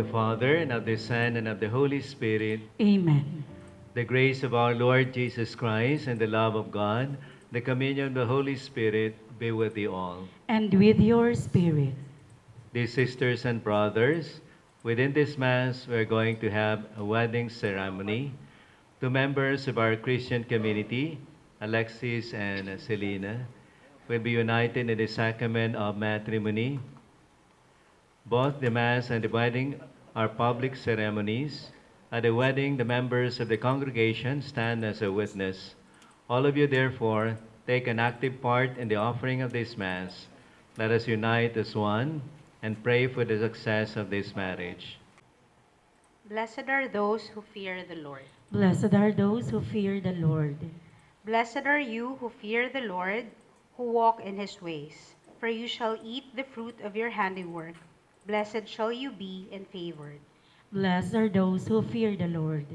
Father, and of the Son, and of the Holy Spirit. Amen. The grace of our Lord Jesus Christ, and the love of God, the communion of the Holy Spirit, be with you all. And with your spirit. Dear sisters and brothers, within this Mass, we're going to have a wedding ceremony. Two members of our Christian community, Alexis and Selena, will be united in the sacrament of matrimony. Both the Mass and the wedding are public ceremonies. At the wedding, the members of the congregation stand as a witness. All of you, therefore, take an active part in the offering of this Mass. Let us unite as one and pray for the success of this marriage. Blessed are those who fear the Lord. Blessed are those who fear the Lord. Blessed are you who fear the Lord, who walk in his ways. For you shall eat the fruit of your handiwork. Blessed shall you be and favored. Blessed are those who fear the Lord.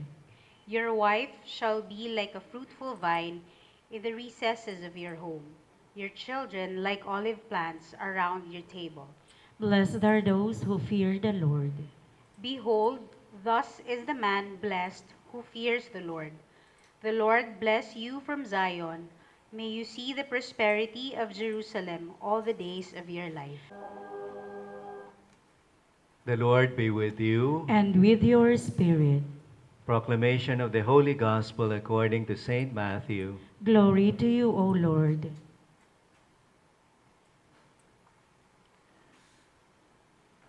Your wife shall be like a fruitful vine in the recesses of your home. Your children like olive plants around your table. Blessed are those who fear the Lord. Behold, thus is the man blessed who fears the Lord. The Lord bless you from Zion. May you see the prosperity of Jerusalem all the days of your life. The Lord be with you. And with your spirit. Proclamation of the Holy Gospel according to St. Matthew. Glory to you, O Lord.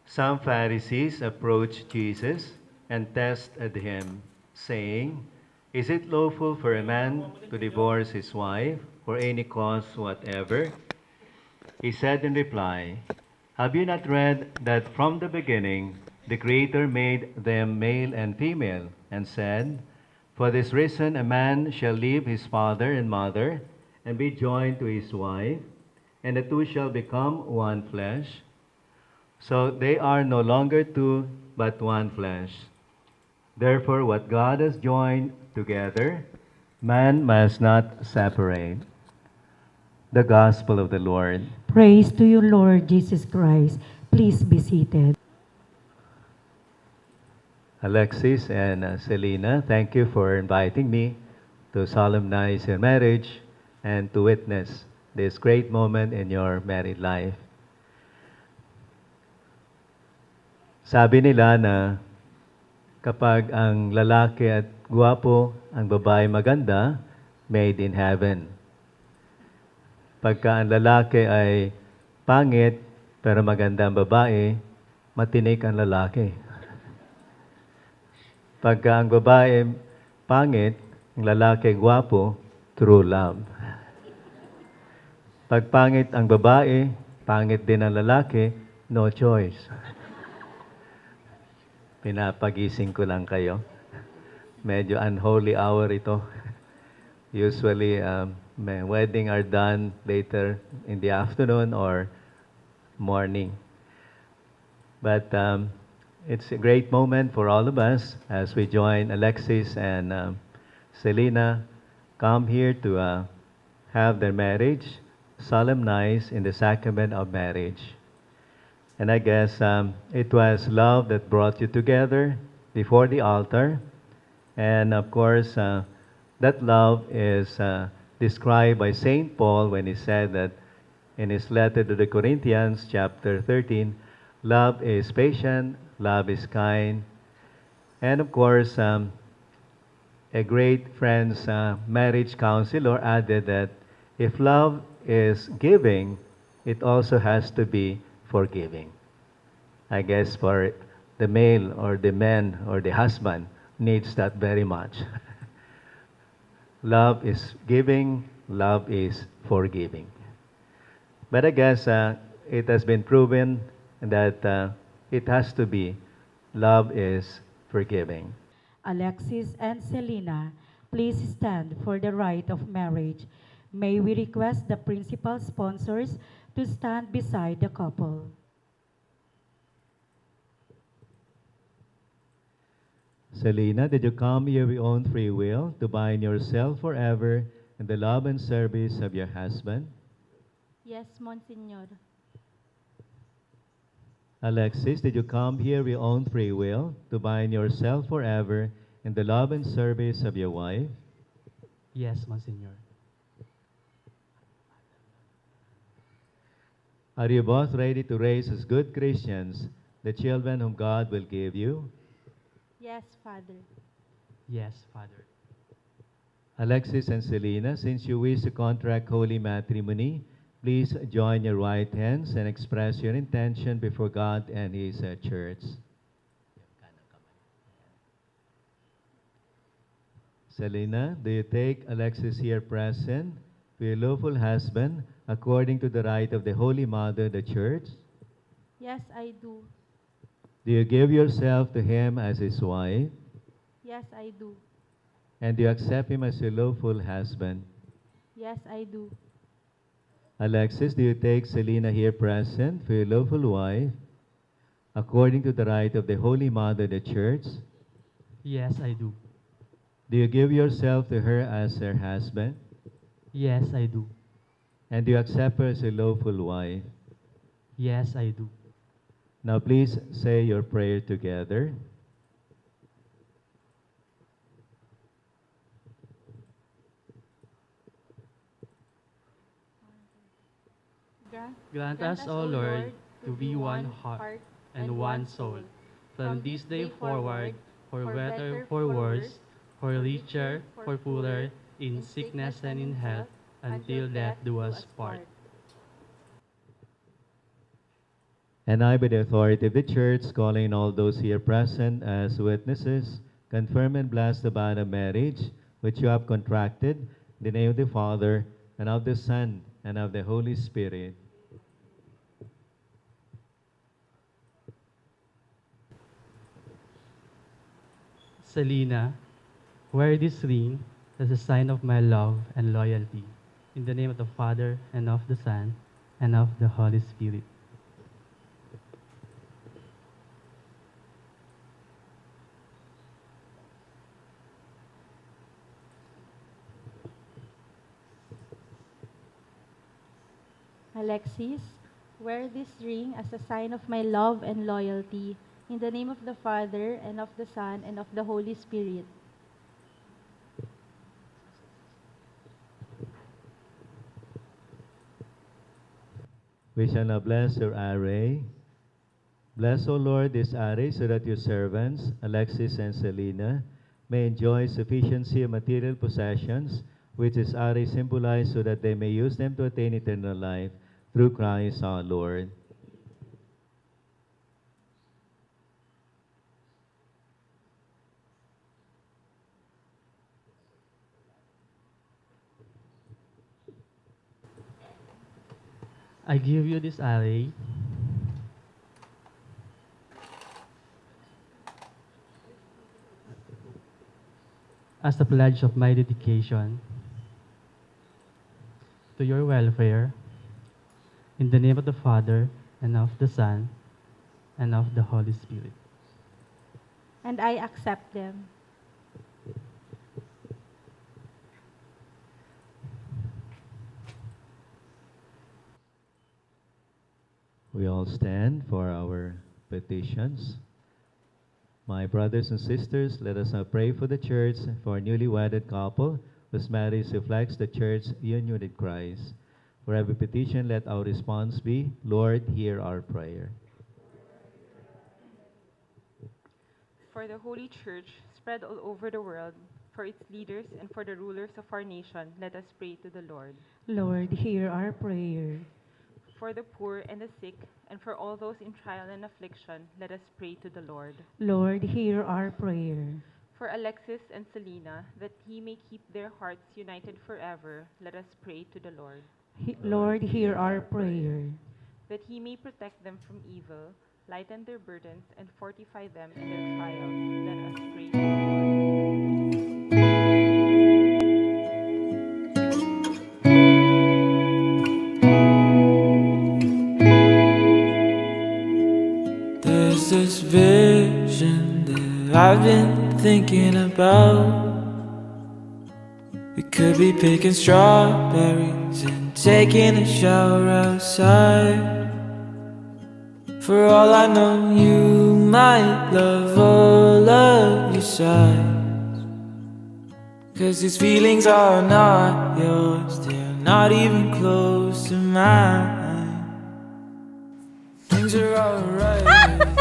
Some Pharisees approached Jesus and tested him, saying, "Is it lawful for a man to divorce his wife for any cause whatever?" He said in reply, "Have you not read that from the beginning the Creator made them male and female, and said, 'For this reason a man shall leave his father and mother, and be joined to his wife, and the two shall become one flesh'? So they are no longer two, but one flesh. Therefore, what God has joined together, man must not separate." The Gospel of the Lord. Praise to you, Lord Jesus Christ. Please be seated. Alexis and Selena, thank you for inviting me to solemnize your marriage and to witness this great moment in your married life. Sabi nila na kapag ang lalaki at gwapo, ang babae maganda, made in heaven. Pagka ang lalaki ay pangit, pero maganda ang babae, matinik ang lalaki. Pagka ang babae pangit, ang lalaki gwapo, true love. Pag pangit ang babae, pangit din ang lalaki, no choice. Pinapagising ko lang kayo. Medyo unholy hour ito. Usually, my wedding are done later in the afternoon or morning. But it's a great moment for all of us as we join Alexis and Selena come here to have their marriage solemnized in the sacrament of marriage. And I guess it was love that brought you together before the altar. And of course, that love is described by St. Paul when he said that in his letter to the Corinthians, chapter 13, love is patient, love is kind. And of course, a great friend's marriage counselor added that if love is giving, it also has to be forgiving. I guess for the male or the man or the husband needs that very much. Love is giving, love is forgiving. But I guess it has been proven that it has to be love is forgiving. Alexis and Selena, please stand for the rite of marriage. May we request the principal sponsors to stand beside the couple. Selena, did you come here of your own free will to bind yourself forever in the love and service of your husband? Yes, Monsignor. Alexis, did you come here of your own free will to bind yourself forever in the love and service of your wife? Yes, Monsignor. Are you both ready to raise as good Christians the children whom God will give you? Yes, Father. Yes, Father. Alexis and Selena, since you wish to contract holy matrimony, please join your right hands and express your intention before God and His church. Selena, do you take Alexis here present for your lawful husband according to the rite of the Holy Mother, the Church? Yes, I do. Do you give yourself to him as his wife? Yes, I do. And do you accept him as your lawful husband? Yes, I do. Alexis, do you take Selena here present for your lawful wife according to the rite of the Holy Mother, the Church? Yes, I do. Do you give yourself to her as her husband? Yes, I do. And do you accept her as your lawful wife? Yes, I do. Now please say your prayer together. Grant us, O Lord, to be one heart and one soul, from this day forward, for better, for worse, for richer, for poorer, in sickness and in health, until death do us part. And I, by the authority of the Church, calling all those here present as witnesses, confirm and bless the bond of marriage which you have contracted, in the name of the Father, and of the Son, and of the Holy Spirit. Selena, wear this ring as a sign of my love and loyalty. In the name of the Father, and of the Son, and of the Holy Spirit. Alexis, wear this ring as a sign of my love and loyalty. In the name of the Father, and of the Son, and of the Holy Spirit. We shall now bless your array. Bless, O Lord, this array so that your servants, Alexis and Selena, may enjoy sufficiency of material possessions, which this array symbolizes, so that they may use them to attain eternal life through Christ our Lord. I give you this array as a pledge of my dedication to your welfare, in the name of the Father, and of the Son, and of the Holy Spirit. And I accept them. We all stand for our petitions. My brothers and sisters, let us now pray for the church, for a newly wedded couple whose marriage reflects the church's union with Christ. For every petition, let our response be, Lord, hear our prayer. For the Holy Church spread all over the world, for its leaders and for the rulers of our nation, let us pray to the Lord. Lord, hear our prayer. For the poor and the sick, and for all those in trial and affliction, let us pray to the Lord. Lord, hear our prayer. For Alexis and Selena, that he may keep their hearts united forever, let us pray to the Lord. Lord, hear our prayer. That he may protect them from evil, lighten their burdens, and fortify them in their trials, let us pray to the Lord. There's this vision that I've been thinking about. We could be picking strawberries and taking a shower outside. For all I know, you might love all of your sides. 'Cause these feelings are not yours, they're not even close to mine. Things are alright,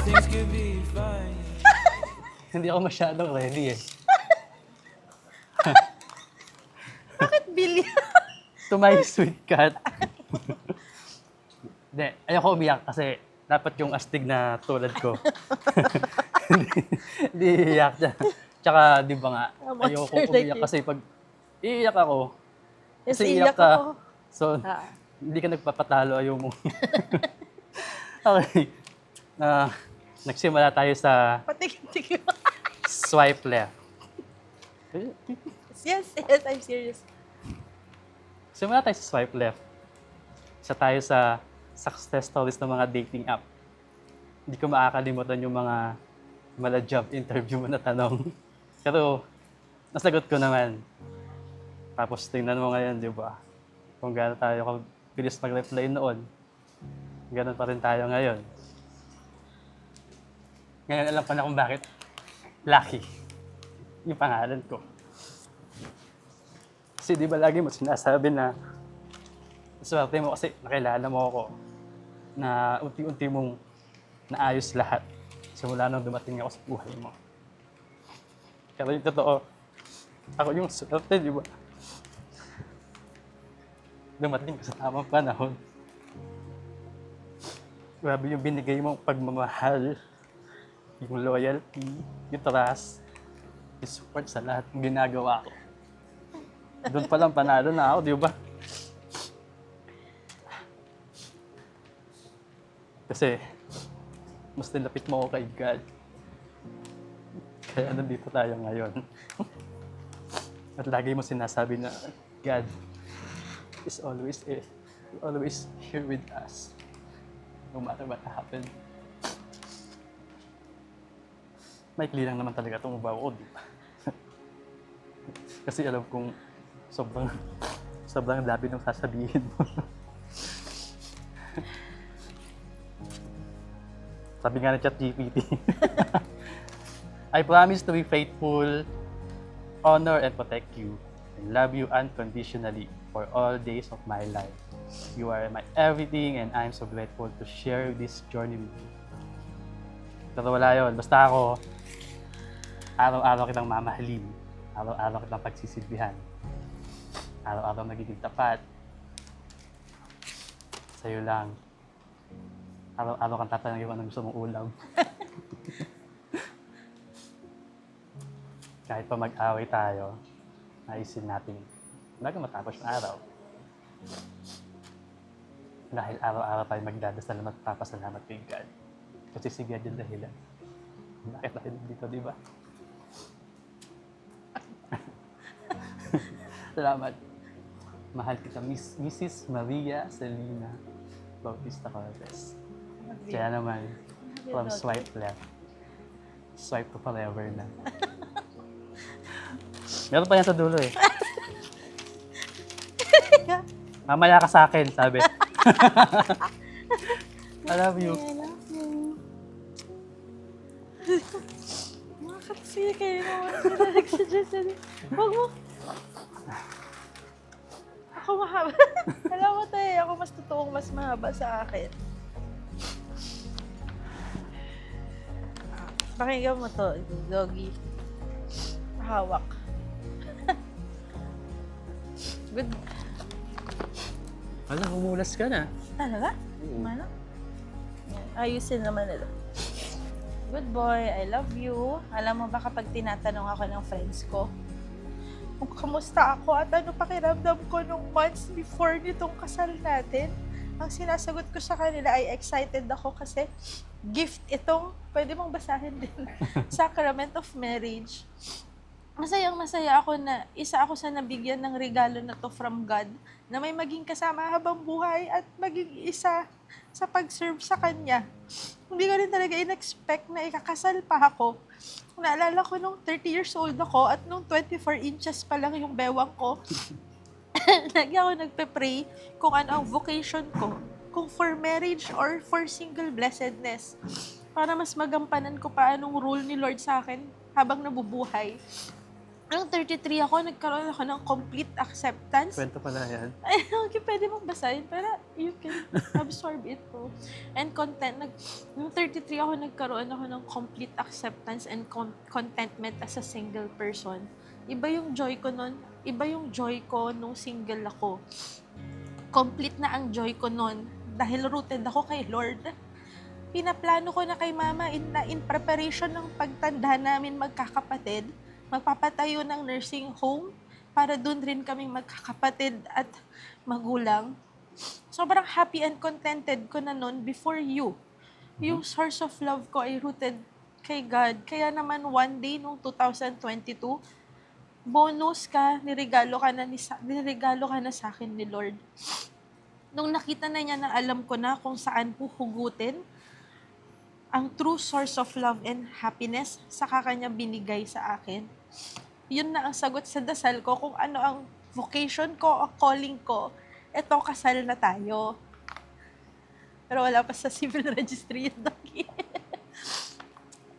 things could be fine. Hindi ako masyadong ready eh. Bakit Billy? To my sweet cat. Hindi, ayoko umiyak kasi dapat yung astig na tulad ko. Hindi iiyak dyan. Tsaka, di ba nga, ayoko umiyak kasi pag iiyak ako, kasi iiyak ka, so hindi ka nagpapatalo, ayaw mo. Okay. Nagsimula tayo sa Patikim-tikim. swipe left. Yes, I'm serious. Simula tayo sa swipe left. Isa tayo sa success stories ng mga dating app. Hindi ko makakalimutan yung mga mala-job interview mo na tanong. Pero, nasagot ko naman. Tapos tingnan mo ngayon, di ba? Kung gaano tayo bilis mag-reply noon. Ganon pa rin tayo ngayon. Ngayon alam ko na kung bakit Lucky. Yung pangalan ko. Kasi di ba lagi mo sinasabi na swerte mo kasi nakilala mo ako na unti-unti mong naayos lahat simula nung dumating ako sa buhay mo. Pero yung totoo, ako yung swerte, di ba? Dumating ka sa tamang panahon. Grabe yung binigay mong pagmamahal, yung loyalty, yung trust, yung support sa lahat ng ginagawa ko. Doon pa lang panalo na ako, di ba? Kasi, mas nilapit mo ako kay God. Kaya nandito tayo ngayon. At lagi mo sinasabi na God is always here with us. No matter what happened. Maikli lang naman talaga itong ubaw ko, di ba? Kasi alam kong sobrang labi nung sasabihin mo. Sabi nga ng ChatGPT, I promise to be faithful, honor and protect you, and love you unconditionally for all days of my life. You are my everything and I'm so grateful to share this journey with you. Pero wala yun. Basta ako, araw-araw kitang mamahalin. Araw-araw kitang pagsisilbihan. Araw-araw magiging tapat. Sa'yo lang. Araw-araw kang tatanungin kung anong gusto mong ulam. Kahit pa mag-away tayo, naisin natin bago matapos ng araw. Dahil araw-araw tayo magdadasal at magpapasalamat kay God. Kasi si God yung dahilan. Bakit tayo dito, di ba? Salamat. Mahal kita, Mrs. Maria Selena Bautista Cortez. Kaya naman, from swipe left, swipe to forever na. Meron pa yan sa dulo eh. Mamaya ka sa akin, sabi. I love you. I love you. Makakapsiya kayo naman sila nagsuggest. Huwag mo. Ako mahaba. Alam mo tayo, ako mas totoong mas mahaba sa akin. Pakinggan mo to, doggy. Hawak. Good. Wala, humulas ka na. Talaga? Ano? Yan, ayusin naman nila. Good boy, I love you. Alam mo ba kapag tinatanong ako ng friends ko kung kamusta ako at ano pakiramdam ko nung months before nitong kasal natin, ang sinasagot ko sa kanila ay excited ako kasi gift itong, pwede mong basahin din, Sacrament of Marriage. Masayang-masaya ako na isa ako sa nabigyan ng regalo na to from God na may maging kasama habang buhay at maging isa sa pag-serve sa Kanya. Hindi ko rin talaga in-expect na ikakasal pa ako. Naalala ko nung 30 years old ako at nung 24 inches pa lang yung bewang ko, lagi ako nagpe-pray kung ano ang vocation ko. kung for marriage or for single blessedness. Para mas magampanan ko pa anong rule ni Lord sa akin habang nabubuhay. Nung 33 ako, nagkaroon ako ng complete acceptance. Kwento pala yan. Ay, okay, pwede mong basahin, pero you can absorb it po. And nung 33 ako, nagkaroon ako ng complete acceptance and contentment as a single person. Iba yung joy ko nun. Iba yung joy ko nung single ako. Complete na ang joy ko nun dahil rooted ako kay Lord. Pinaplano ko na kay Mama in preparation ng pagtanda namin magkakapatid, magpapatayo ng nursing home para doon rin kaming magkakapatid at magulang. Sobrang happy and contented ko na noon before you. Yung source of love ko ay rooted kay God. Kaya naman one day nung 2022, bonus ka, nirigalo ka na sa akin ni Lord. Nung nakita na niya na alam ko na kung saan huhugutin ang true source of love and happiness, saka kanya binigay sa akin. Yun na ang sagot sa dasal ko kung ano ang vocation ko o calling ko. Eto, kasal na tayo. Pero wala pa sa civil registry yun, Doggy.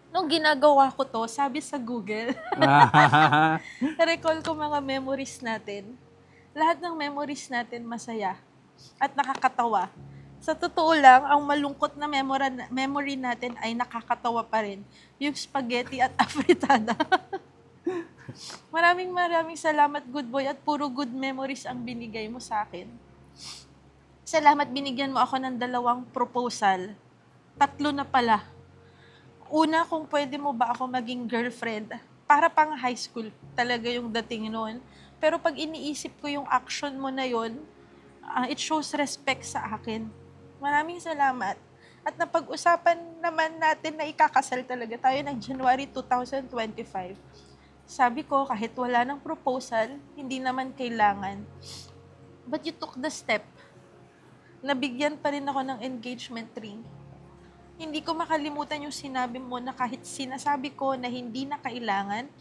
Nung ginagawa ko to, sabi sa Google, recall ko mga memories natin. Lahat ng memories natin masaya at nakakatawa. Sa totoo lang, ang malungkot na memory natin ay nakakatawa pa rin. Yung spaghetti at afritada. Maraming salamat, good boy, at puro good memories ang binigay mo sa akin. Salamat, binigyan mo ako ng 2 proposal. 3 na pala. Una, kung pwede mo ba ako maging girlfriend, para pang high school talaga yung dating noon. Pero pag iniisip ko yung action mo na yon, it shows respect sa akin. Maraming salamat. At napag-usapan naman natin na ikakasal talaga tayo ng January 2025. Sabi ko, kahit wala ng proposal, hindi naman kailangan. But you took the step. Nabigyan pa rin ako ng engagement ring. Hindi ko makalimutan yung sinabi mo na kahit sinasabi ko na hindi na kailangan,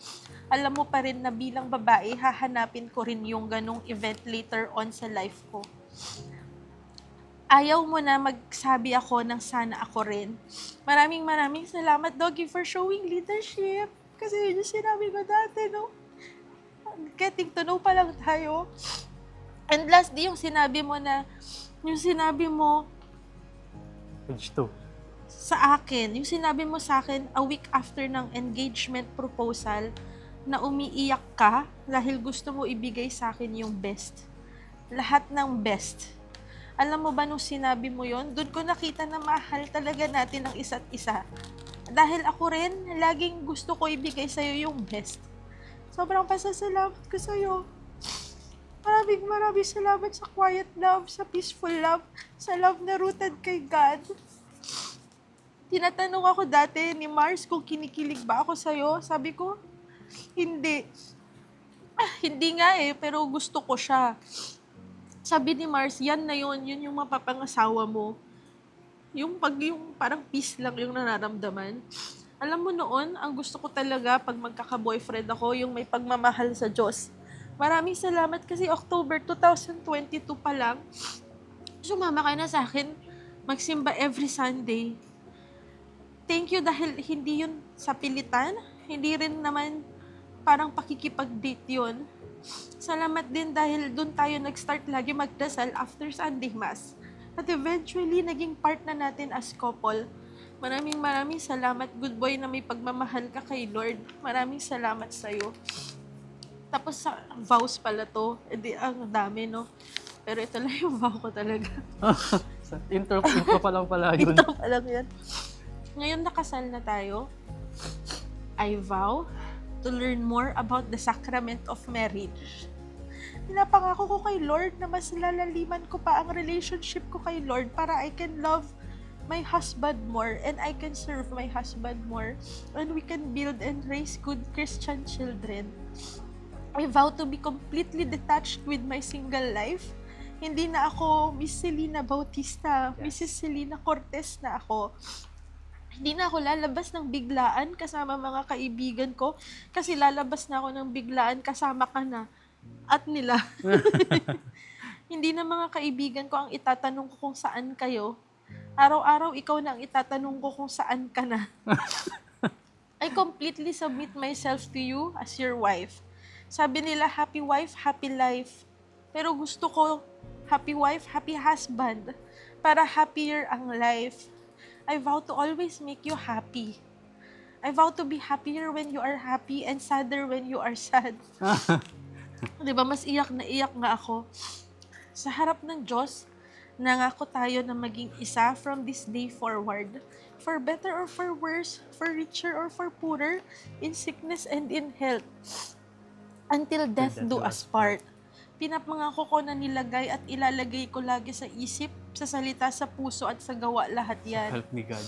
alam mo pa rin na bilang babae, hahanapin ko rin yung ganong event later on sa life ko. Ayaw mo na magsabi ako ng sana ako rin. Maraming salamat, Doggy, for showing leadership. Kasi yun yung sinabi ko dati, no? Getting to know pa lang tayo. And lastly, yung sinabi mo, Page 2. sa akin, yung sinabi mo sa akin a week after ng engagement proposal na umiiyak ka dahil gusto mo ibigay sa akin yung best. Lahat ng best. Alam mo ba nung sinabi mo yon, doon ko nakita na mahal talaga natin ang isa't isa. Dahil ako rin, laging gusto ko ibigay sa'yo yung best. Sobrang pasasalamat ko sa'yo. Maraming salamat sa quiet love, sa peaceful love, sa love na rooted kay God. Tinatanong ako dati ni Mars kung kinikilig ba ako sa'yo. Sabi ko, hindi. Hindi nga pero gusto ko siya. Sabi ni Mars, yan na yun yung mapapangasawa mo. Yung parang peace lang yung nararamdaman. Alam mo noon, ang gusto ko talaga pag magkaka-boyfriend ako, yung may pagmamahal sa Diyos. Maraming salamat kasi October 2022 pa lang, sumama ka na sa akin, magsimba every Sunday. Thank you dahil hindi yun sa pilitan, hindi rin naman parang pakikipag-date yun. Salamat din dahil doon tayo nag-start lagi magdasal after Sunday Mass. At eventually, naging part na natin as couple. Maraming salamat, good boy, na may pagmamahal ka kay Lord. Maraming salamat sa'yo. Tapos sa vows pala to, ang dami, no? Pero ito lang yung vow ko talaga. intro pa lang pala yun. Ito pa lang yan. Ngayon nakasal na tayo, I vow to learn more about the sacrament of marriage. Pinapangako ko kay Lord na mas lalaliman ko pa ang relationship ko kay Lord para I can love my husband more and I can serve my husband more and we can build and raise good Christian children. I vow to be completely detached with my single life. Hindi na ako Miss Selena Bautista, Mrs. Selena Cortez na ako. Hindi na ako lalabas ng biglaan kasama mga kaibigan ko kasi lalabas na ako ng biglaan kasama ka na at nila. Hindi na mga kaibigan ko ang itatanong ko kung saan kayo. Araw-araw, ikaw na ang itatanong ko kung saan ka na. I completely submit myself to you as your wife. Sabi nila, happy wife, happy life. Pero gusto ko, happy wife, happy husband. Para happier ang life. I vow to always make you happy. I vow to be happier when you are happy and sadder when you are sad. Di ba, mas iyak na iyak nga ako. Sa harap ng Diyos, nangako tayo na maging isa from this day forward. For better or for worse, for richer or for poorer, in sickness and in health. Until death do us part. Pinapangako ko na nilagay at ilalagay ko lagi sa isip, sa salita, sa puso at sa gawa lahat yan. Help me, God.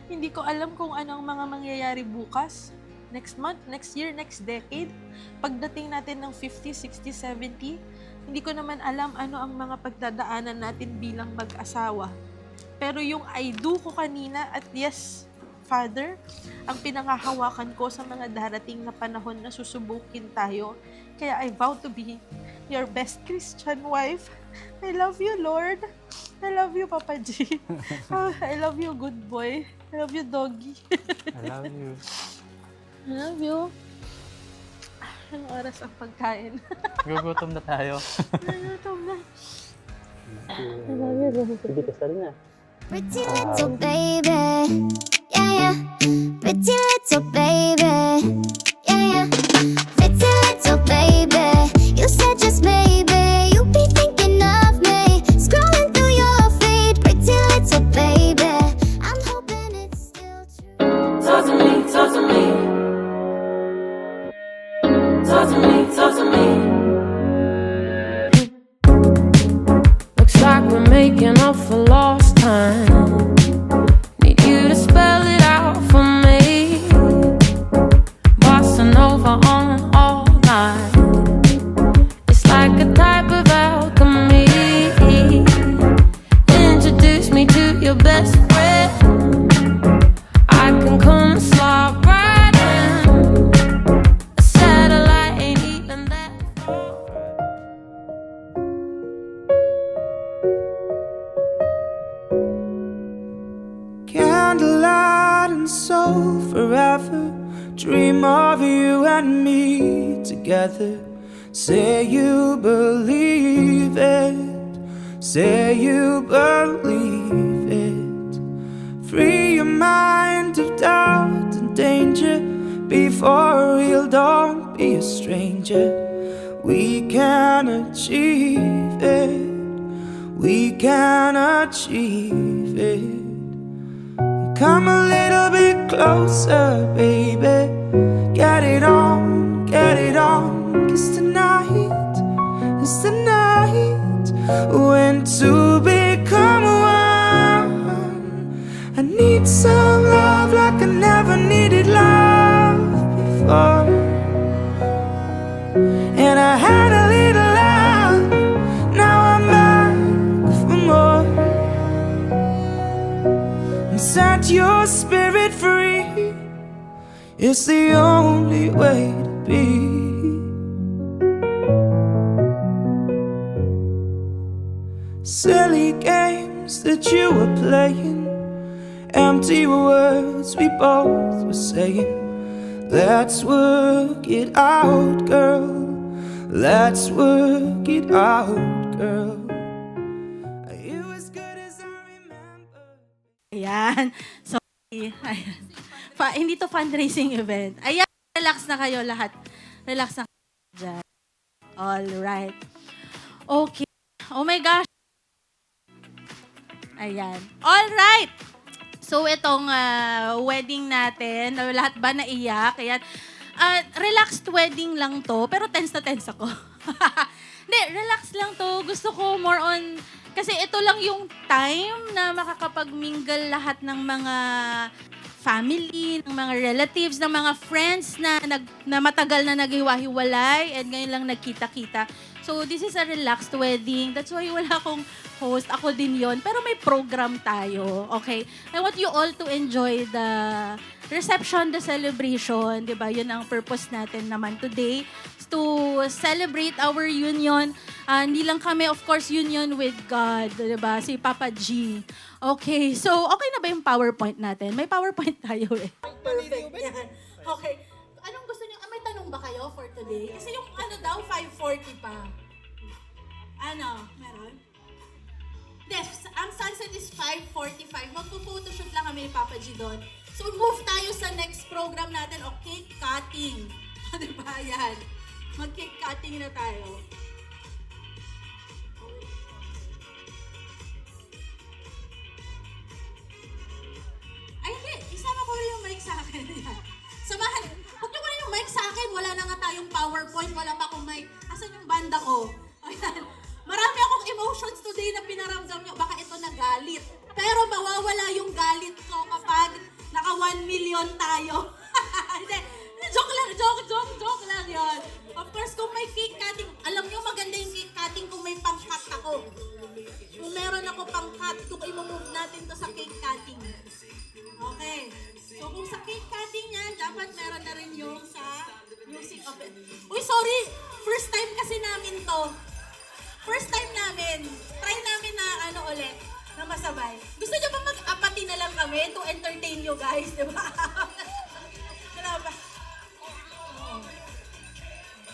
Hindi ko alam kung ano ang mga mangyayari bukas, next month, next year, next decade. Pagdating natin ng 50, 60, 70, hindi ko naman alam ano ang mga pagdadaanan natin bilang mag-asawa. Pero yung I do ko kanina at yes, Father, ang pinangahawakan ko sa mga darating na panahon na susubukin tayo. Kaya I vow to be your best Christian wife. I love you, Lord. I love you, Papa G. Oh, I love you, good boy. I love you, doggy. I love you. I love you. Anong oras ang pagkain? Gugutom na tayo. Nagutom na. Pretty little baby, yeah, yeah. Pretty little baby, yeah, yeah. Pretty little baby, you said just maybe you'd be thinking of me. Scrolling through your feed, pretty little baby. I'm hoping it's still true. Talk to me, talk to me. Talk to me, talk to me. Looks like we're making up for lost time. Need you to spell it out for me. Bossa Nova on all night. It's like a type of alchemy. Introduce me to your best friend. I can come and slide right in. A satellite ain't even that far. Candlelight and soul forever. Dream of you and me together. Say you believe it. Say you believe it. Free your mind of doubt and danger. Be for real, don't be a stranger. We can achieve it. We can achieve it. Come a little bit closer, baby. Get it on, get it on. 'Cause tonight is the night when two become one. I need some love like I never needed love before. And I had a little love, now I'm back for more. And set your spirit free. It's the only way to be. Silly games that you were playing, empty words we both were saying. Let's work it out, girl. Let's work it out, girl. Are you as good as I remember? Ayan. So, ayan. Hindi to fundraising event. Ayan, relax na kayo lahat. Relax na kayo dyan. Alright. Okay. Oh my gosh. Ayan. Alright. So, itong wedding natin, lahat ba naiyak? Ayan. Relaxed wedding lang to, pero tense na tense ako. Hindi, relax lang to. Gusto ko more on, kasi ito lang yung time na makakapag-mingle lahat ng mga family, ng mga relatives, ng mga friends na matagal na naghiwa-hiwalay and ngayon lang nagkita-kita. So, this is a relaxed wedding. That's why wala akong host. Ako din yon. Pero may program tayo. Okay? I want you all to enjoy the reception, the celebration. Diba? Yun ang purpose natin naman today. Is to celebrate our union. Hindi lang kami, of course, union with God, diba? Si Papa G. Okay, so okay na ba yung PowerPoint natin? May PowerPoint tayo eh. Perfect yan. Okay. Anong gusto niyo? May tanong ba kayo for today? Kasi yung ano daw, 5:40 pa. Ano? Meron? Yes, ang sunset is 5:45. Magpo-photoshoot lang kami ni Papa G doon. So, move tayo sa next program natin, o cake cutting. Diba? Yan. Mag-cake cutting na tayo. Ay, hindi. Isama ko rin yung mic sa akin. Samahan. Huwag niyo muna yung mic sa akin. Wala na nga tayong PowerPoint. Wala pa akong mic. Asan yung banda ko? Ayan. Marami akong emotions today na pinaramdam niyo. Baka ito na galit. Pero mawawala yung galit ko kapag naka 1 million tayo. Hindi. Joke lang. Joke lang yun. Of course, kung may cake cutting, alam niyo maganda yung cake cutting kung may pang-cut ako. Kung meron ako pang-cut, kung i-move natin to sa cake cutting. Okay. So, kung sa cake cutting yan, dapat meron na rin yung sa music of it. Uy, sorry! First time kasi namin to. First time namin. Try namin na ulit, na masabay. Gusto niyo ba mag-apati na lang kami to entertain you guys, di ba? Wala ba? Oh.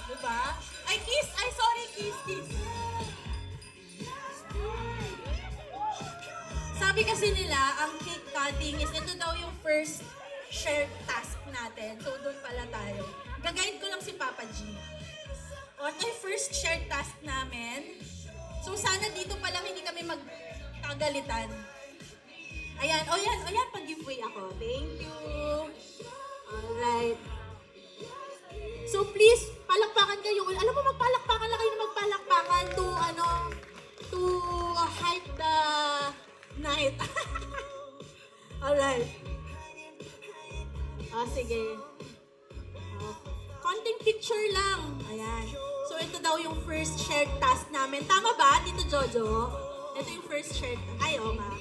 Di ba? Ay, kiss! Ay, sorry, kiss. Sabi kasi nila, ang cake cutting is ito daw yung first shared task natin. So, doon pala tayo. Gagayad ko lang si Papa G. O, ito yung first shared task namin. So, sana dito pa lang hindi kami magkagalitan. Ayan, o yan, pag-giveaway ako. Thank you. Alright. So, please, palakpakan kayo. Alam mo, magpalakpakan lang kayo na magpalakpakan to hype the night. Alright. Sige. Konting picture lang. Ayan. So, ito daw yung first shared task namin. Tama ba, Tito Jojo? Ito yung first shared task. Ay, oo nga.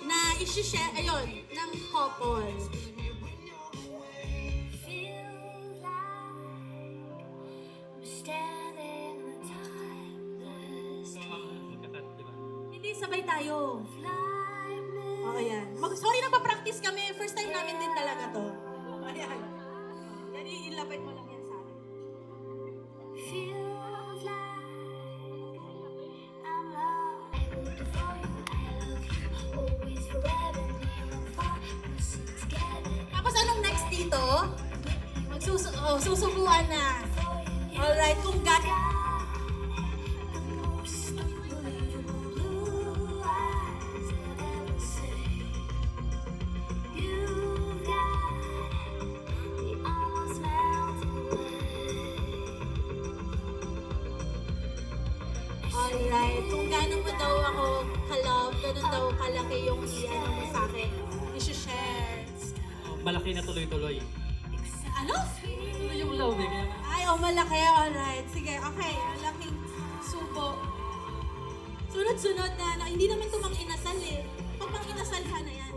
Na isi-share, ayun, ng couple. Hindi, sabay tayo. Oo, yan. Sorry na pa-practice kami. First time namin din talaga to. Ayan. Yan, ilapit mo lang yan sa akin. Tapos anong next dito? Susubuan na. Alright, kung Alright, kung gano'n mo daw ako ka-love, gano'n daw kalaki yung i-ano mo sa akin, i-share. Malaki na tuloy-tuloy. Ano? Ito yung love eh. Ay, malaki. Alright. Sige, okay. Malaking subo. Sunod-sunod na. Hindi naman ito mang-inasal eh. Pag mang-inasal ka na yan.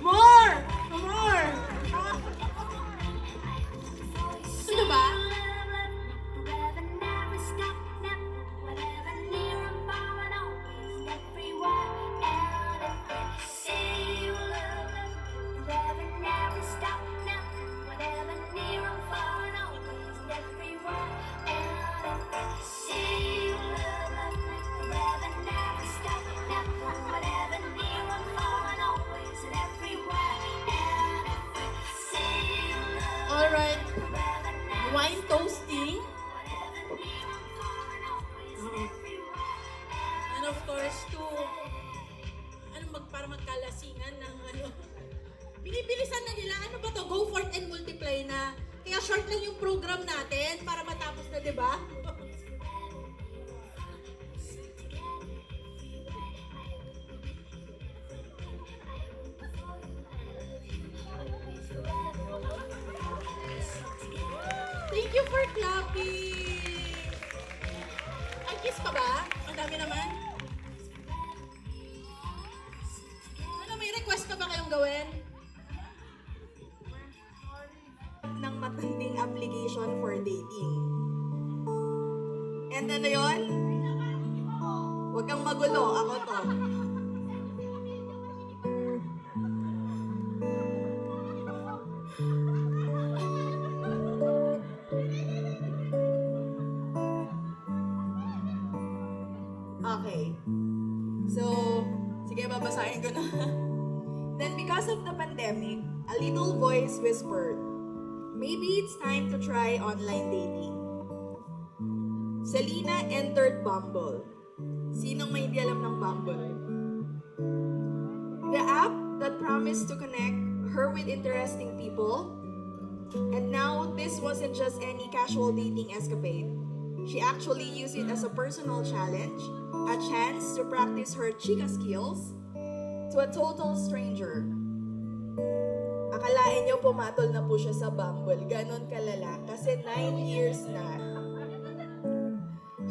More! More! Gusto ba? Alright. Wine toasting. And of course, para magkalasingan ng binibilisan na nila. Ano ba to? Go forth and multiply na. Kaya short lang yung program natin para matapos na, di ba? Thank you for clapping! Ay, kiss pa ba? Ang dami naman. gawin? Ng matanding application for dating. And ano yun? Huwag kang magulo, ako to. Okay. So, sige, babasahin ko na. Then because of the pandemic, a little voice whispered, maybe it's time to try online dating. Selena entered Bumble. Sinong may hindi alam ng Bumble? The app that promised to connect her with interesting people. And now, this wasn't just any casual dating escapade. She actually used it as a personal challenge, a chance to practice her chica skills to a total stranger. Akalain niyo pumatol na po siya sa Bumble. Ganon kalala. Kasi 9 years na.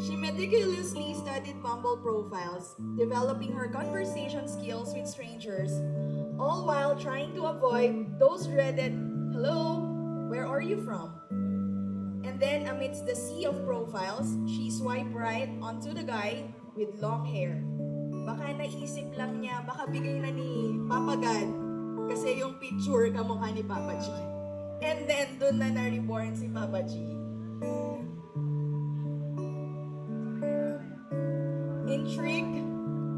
She meticulously studied Bumble profiles, developing her conversation skills with strangers, all while trying to avoid those dreaded, "Hello, where are you from?" And then amidst the sea of profiles, she swiped right onto the guy with long hair. Baka naisip lang niya, baka bigay na ni Papa God kasi yung picture kamukha ni Papa G. And then dun na na-reborn si Papa G. Intrigued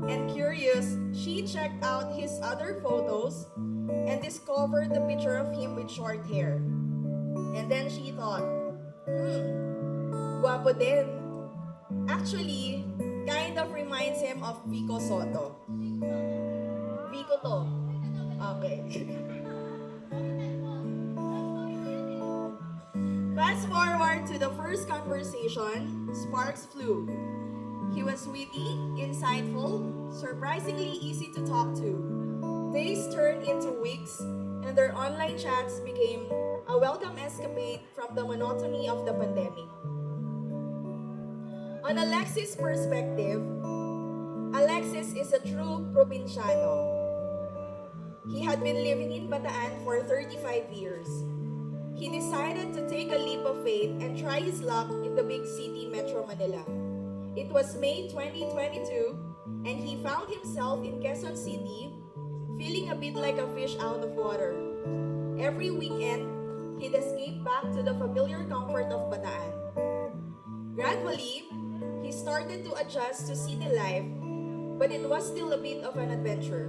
and curious, she checked out his other photos and discovered the picture of him with short hair. And then she thought, guwapo din. Actually, kind of reminds him of Vico Soto. Vico to. Okay. Fast forward to the first conversation, sparks flew. He was witty, insightful, surprisingly easy to talk to. Days turned into weeks, and their online chats became a welcome escapade from the monotony of the pandemic. On Alexis' perspective, Alexis is a true provinciano. He had been living in Bataan for 35 years. He decided to take a leap of faith and try his luck in the big city, Metro Manila. It was May 2022, and he found himself in Quezon City, feeling a bit like a fish out of water. Every weekend, he'd escape back to the familiar comfort of Bataan. Gradually, he started to adjust to city life, but it was still a bit of an adventure.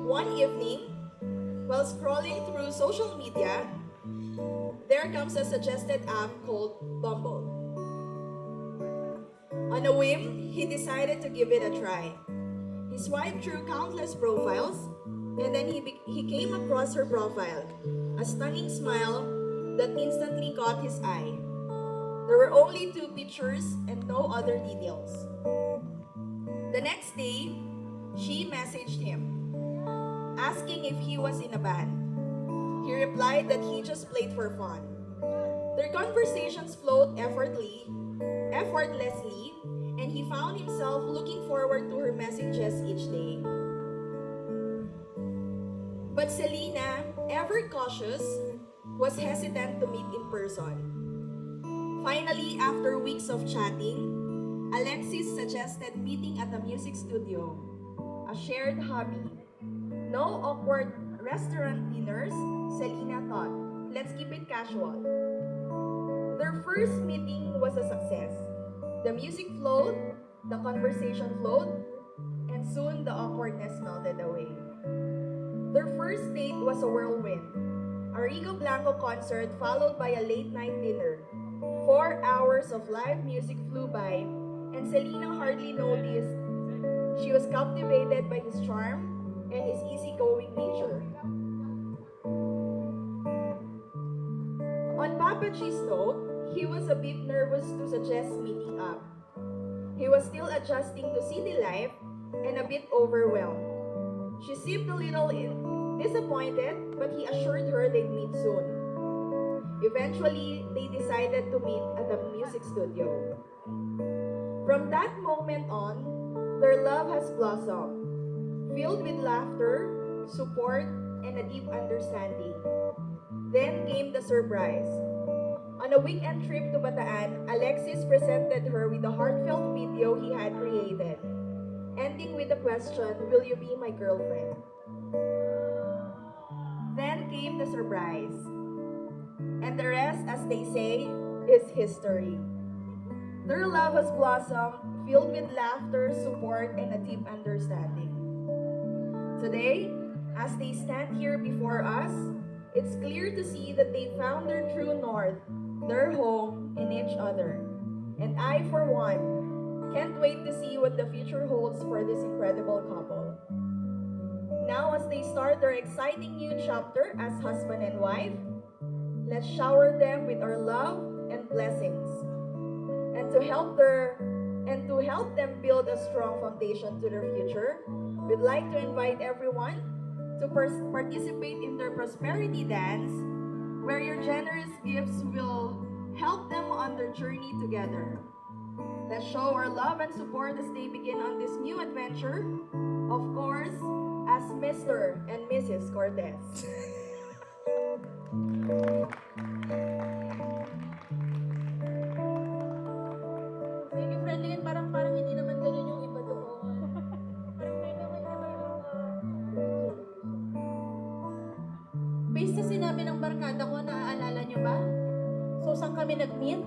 One evening, while scrolling through social media, there comes a suggested app called Bumble. On a whim, he decided to give it a try. He swiped through countless profiles, and then he came across her profile, a stunning smile that instantly caught his eye. There were only 2 pictures and no other details. The next day, she messaged him, asking if he was in a band. He replied that he just played for fun. Their conversations flowed effortlessly, and he found himself looking forward to her messages each day. But Selena, ever cautious, was hesitant to meet in person. Finally, after weeks of chatting, Alexis suggested meeting at a music studio, a shared hobby. No awkward restaurant dinners, Selena thought. Let's keep it casual. Their first meeting was a success. The music flowed, the conversation flowed, and soon the awkwardness melted away. Their first date was a whirlwind. A Rigo Blanco concert followed by a late-night dinner. 4 hours of live music flew by, and Selena hardly noticed. She was captivated by his charm and his easygoing nature. On Papa G's note, he was a bit nervous to suggest meeting up. He was still adjusting to city life and a bit overwhelmed. She seemed a little disappointed, but he assured her they'd meet soon. Eventually, they decided to meet at a music studio. From that moment on, their love has blossomed, filled with laughter, support, and a deep understanding. Then came the surprise. On a weekend trip to Bataan, Alexis presented her with a heartfelt video he had created, ending with the question, "Will you be my girlfriend?" Then came the surprise. And the rest, as they say, is history. Their love has blossomed, filled with laughter, support, and a deep understanding. Today, as they stand here before us, it's clear to see that they found their true north, their home in each other. And I, for one, can't wait to see what the future holds for this incredible couple. Now, as they start their exciting new chapter as husband and wife, let's shower them with our love and blessings. And to help them build a strong foundation to their future, we'd like to invite everyone to participate in their prosperity dance, where your generous gifts will help them on their journey together. Let's show our love and support as they begin on this new adventure, of course, as Mr. and Mrs. Cortez. Baby friendly yan, parang hindi naman ganun yung iba doon. Based sa sinabi ng barkada ko, naaalala nyo ba? So, saan kami nag-meet?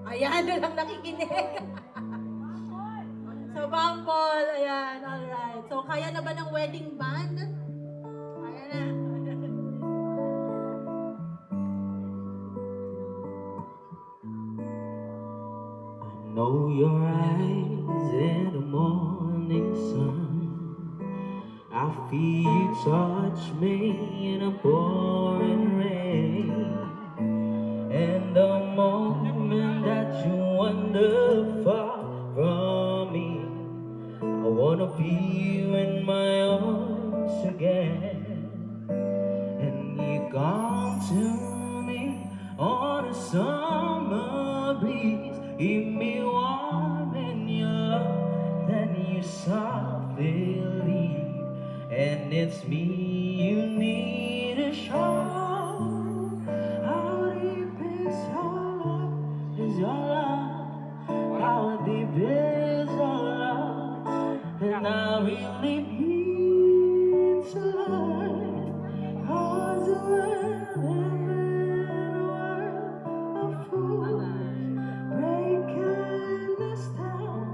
Ayan, na lang nakikinig. Sa Bumble, ayan, alright. So, kaya na ba ng wedding band? Kaya na. Know your eyes in the morning sun. I feel you touch me in a pouring rain. And the moment that you wander far from me, I wanna feel you in my arms again. And you come to me on a summer breeze, keep me warm in your love, then you softly leave. And it's me you need to show. How deep is your love? Is your love? How deep is your love? And I really need to learn how to live in a world of fools, breaking us down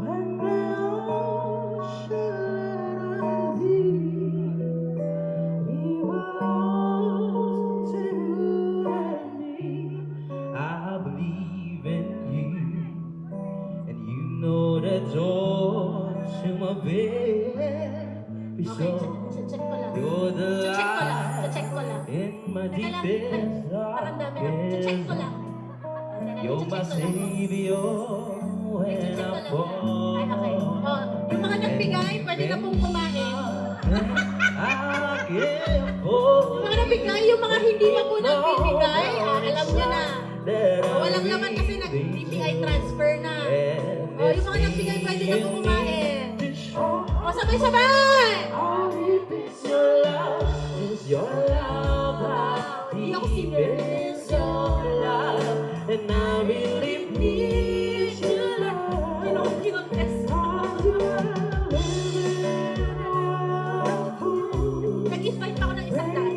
when they all should have been. We were lost to you and me. I believe in you, and you know the door to my very soul. Check ko lang. You're the Check ko lang. light in my Teka lang, deepest parang dami na. Check ko darkest. lang. You're my savior when Check ko I lang. fall. Ay, okay. Oh, yung mga nagbigay, pwede na pong kumain. I give hope. Yung mga nagbigay, yung mga hindi pa po nagbibigay, alam nyo na. Walang naman kasi nag-BPI transfer na. Oh, yung mga nagbigay, pwede na po kumain. Oh, sabay-sabay! All deep is your love, is your love. How Hindi ako deep singer. is your love, and I really need your love. Kinontes. Nag-invite pa ako ng isang daan.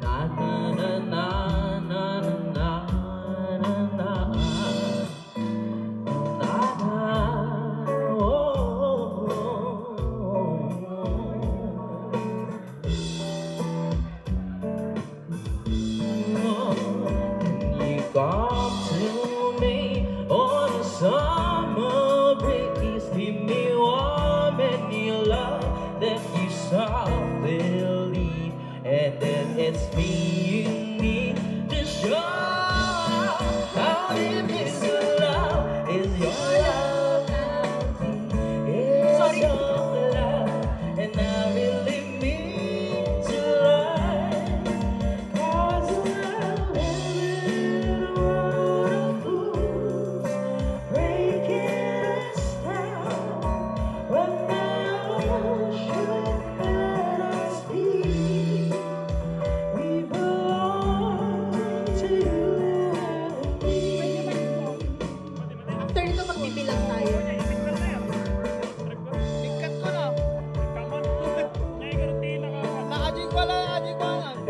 Na na na na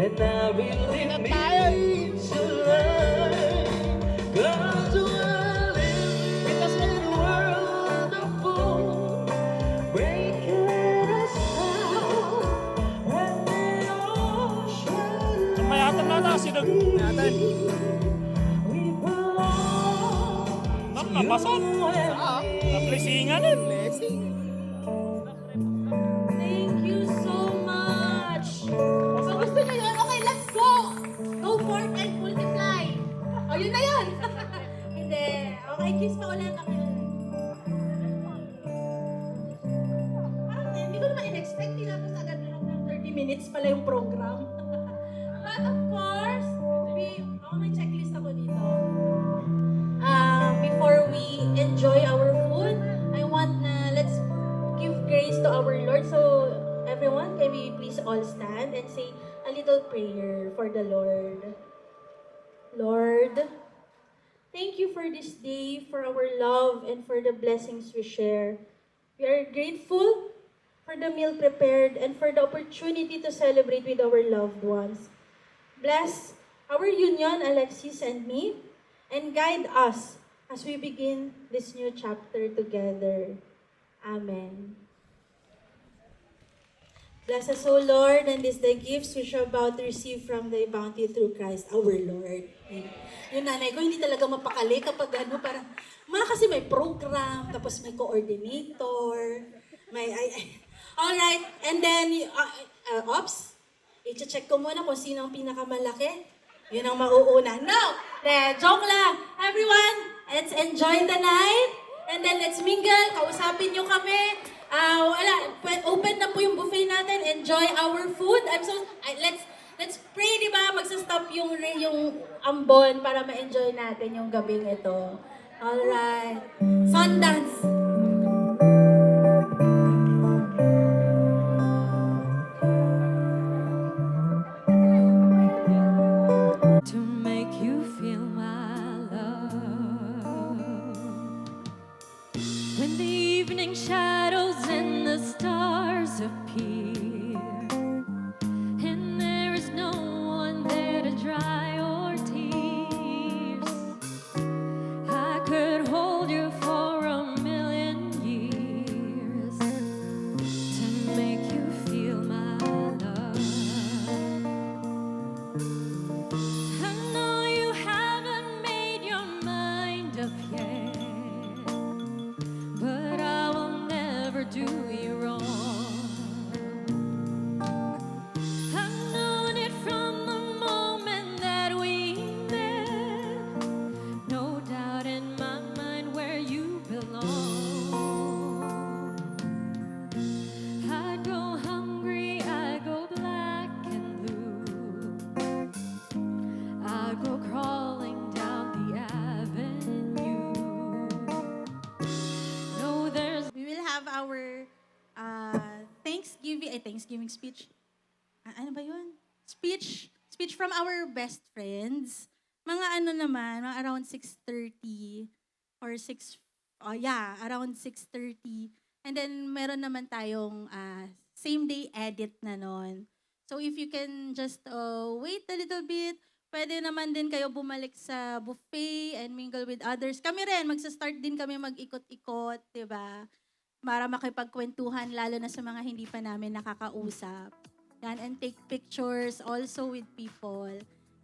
and I really need to learn. 'Cause we're living in a world of fools, breaking us down when the ocean Mayatan na na, sinag... Mayatan. we belong to Napasok. you and me. Nablisingan eh. Blessing. Thank you so much. So gusto niyo yun? Okay, let's go. Go forth and multiply. O, yun na yun. Hindi. Okay, kiss pa ulit ako. Parang hindi ko naman in-expect. Tinapos agad na lang ng 30 minutes pala yung program. But of course, may checklist ako dito. Before we enjoy our food, I want na let's give grace to our Lord. So everyone, can we please all stand and say a little prayer for the Lord. Lord, thank you for this day, for our love, and for the blessings we share. We are grateful for the meal prepared and for the opportunity to celebrate with our loved ones. Bless our union, Alexis and me, and guide us as we begin this new chapter together. Amen. Bless us, O Lord, and this the gifts which are about to receive from thy bounty through Christ our Lord. Yung nanay ko, hindi talaga mapakali kapag parang, kasi may program, tapos may coordinator, alright, and then, ops, i-check ko muna kung sino ang pinakamalaki. Yun ang mauuna. No! Joke lang! Everyone, let's enjoy the night, and then let's mingle, kausapin nyo kami. Open na po yung buffet natin. Enjoy our food. Let's pray, di ba? Magsa-stop yung ambon para ma-enjoy natin yung gabing ito. Alright. Sundance. To make you feel my love. When the evening shadows and the stars appear, and there is no one there to dry your tears, I could hold you for a million years to make you feel my love. I know you haven't made your mind up yet, but I will never do you wrong. I've known it from the moment that we met. No doubt in my mind where you belong. I go hungry, I go black and blue. I go crawling down the avenue. No, there's We will have our Thanksgiving speech. Ano ba yun? Speech from our best friends. Mga mga around 6:30 or around 6:30. And then meron naman tayong same day edit na nun. So if you can just wait a little bit, pwede naman din kayo bumalik sa buffet and mingle with others. Kami rin, magsa-start din kami mag-ikot-ikot, di ba? Para makipagkwentuhan, lalo na sa mga hindi pa namin nakakausap. Yan, and take pictures also with people.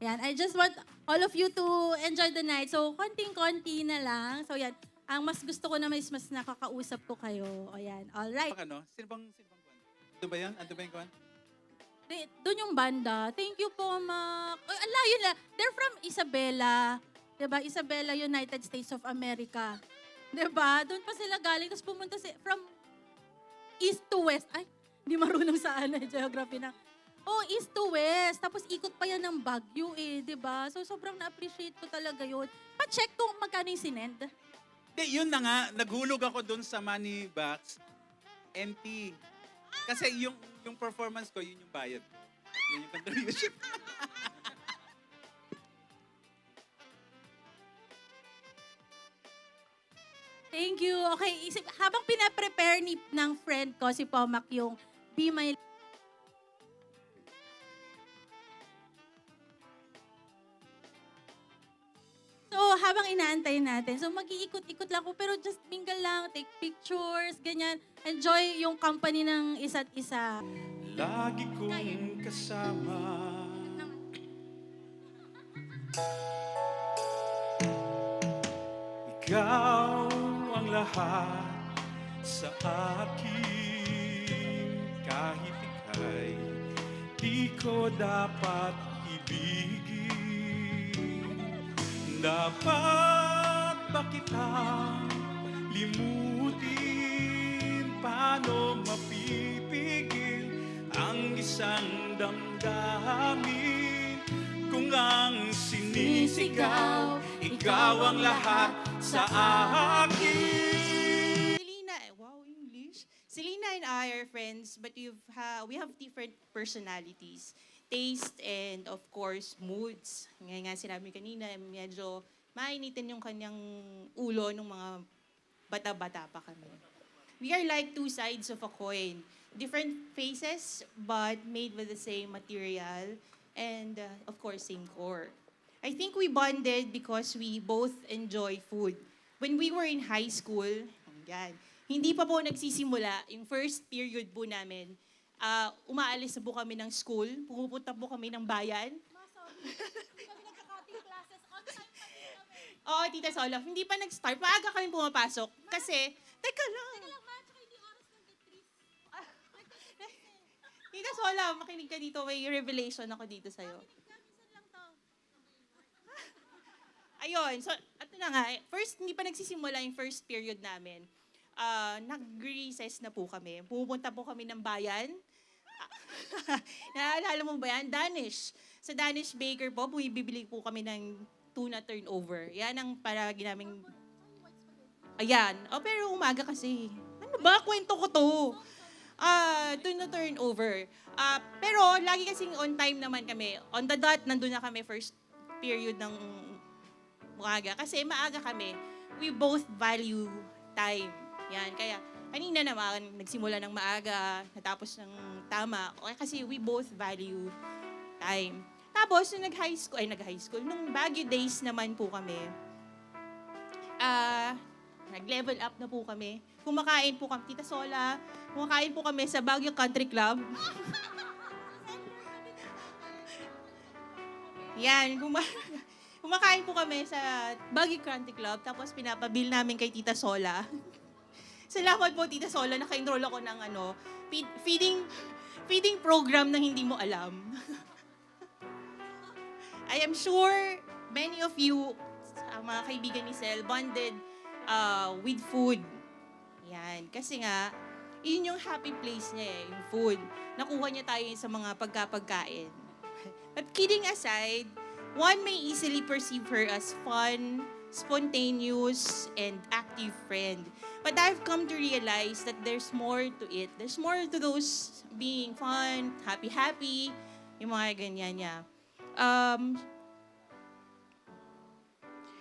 Yan, I just want all of you to enjoy the night. So, konting-konti na lang. So, yan, ang mas gusto ko na mas nakakausap ko kayo. O yan, alright. Sino bang kwan? Ando ba yan? Ando ba yung kwan? Doon yung banda. Thank you po, Mac. Ay, ala, yun lang. They're from Isabela. Diba? Isabela, United States of America. Diba? Doon pa sila galing. Tapos pumunta from east to west. Ay, hindi marunong sa geography na. Oh, east to west. Tapos ikot pa yan ng Baguio diba? So, sobrang na-appreciate ko talaga yun. Pa-check kung magkano yung sinend. Yun na nga. Naghulog ako dun sa money box. Empty. Kasi yung performance ko, yun yung bayad. Yun yung contribution. Thank you. Okay, habang pinaprepare ng friend ko, si Pomac, yung Be My habang inaantay natin. So mag-iikot-ikot lang po, pero just mingle lang, take pictures, ganyan. Enjoy yung company ng isa't isa. Lagi kong kasama. Ikaw ang lahat sa akin. Kahit ika'y di ko dapat ibigin. Dapat ba kitang limutin? Paano mapipigil ang isang damdamin? Kung ang sinisigaw, ikaw ang lahat sa akin. Selena, wow, English. Selena and I are friends, but we have different personalities, taste, and of course, moods. Nga sinabi kanina, medyo mainitin yung kanyang ulo ng mga bata-bata pa kami. We are like two sides of a coin. Different faces, but made with the same material, and of course, same core. I think we bonded because we both enjoy food. When we were in high school, hindi pa po nagsisimula, yung first period po namin, umaalis na po kami ng school, pumupunta po kami ng bayan. Oo, Tita Solof, hindi pa nag-start. Maaga kami pumapasok. Kasi, teka lang. Tita Solof, makinig ka dito. May revelation ako dito sa'yo. Ayun, so, ito na nga. First, hindi pa nagsisimula yung first period namin. Nag-recess na po kami. Pupunta po kami ng bayan. Naalala mo ba yan? Danish. Sa Danish Baker po, bibili po kami ng tuna turnover. Yan ang palagi naming... Ayan. Oh, pero umaga kasi. Ano ba? Kwento ko to. Tuna turnover. Pero lagi kasing on time naman kami. On the dot, nandun na kami first period ng umaga. Kasi maaga kami. We both value time. Yan. Kaya kanina naman, nagsimula ng maaga, natapos ng tama. Kasi we both value time. Tapos, nung nag-high school, nung Baguio days naman po kami, nag-level up na po kami. Kumakain po kami, Tita Sola, kumakain po kami sa Baguio Country Club. Yan, kumakain po kami sa Baguio Country Club, tapos pinapabil namin kay Tita Sola. Salamat po, Tita Sola, naka-enroll ako ng feeding program na hindi mo alam. I am sure many of you, mga kaibigan ni Sel, bonded with food. Yan. Kasi nga, yun yung happy place niya yung food. Nakuha niya tayo sa mga pagkapagkain. But kidding aside, one may easily perceive her as fun, spontaneous, and active friend. But I've come to realize that there's more to it. There's more to those being fun, happy, yung mga ganyan niya.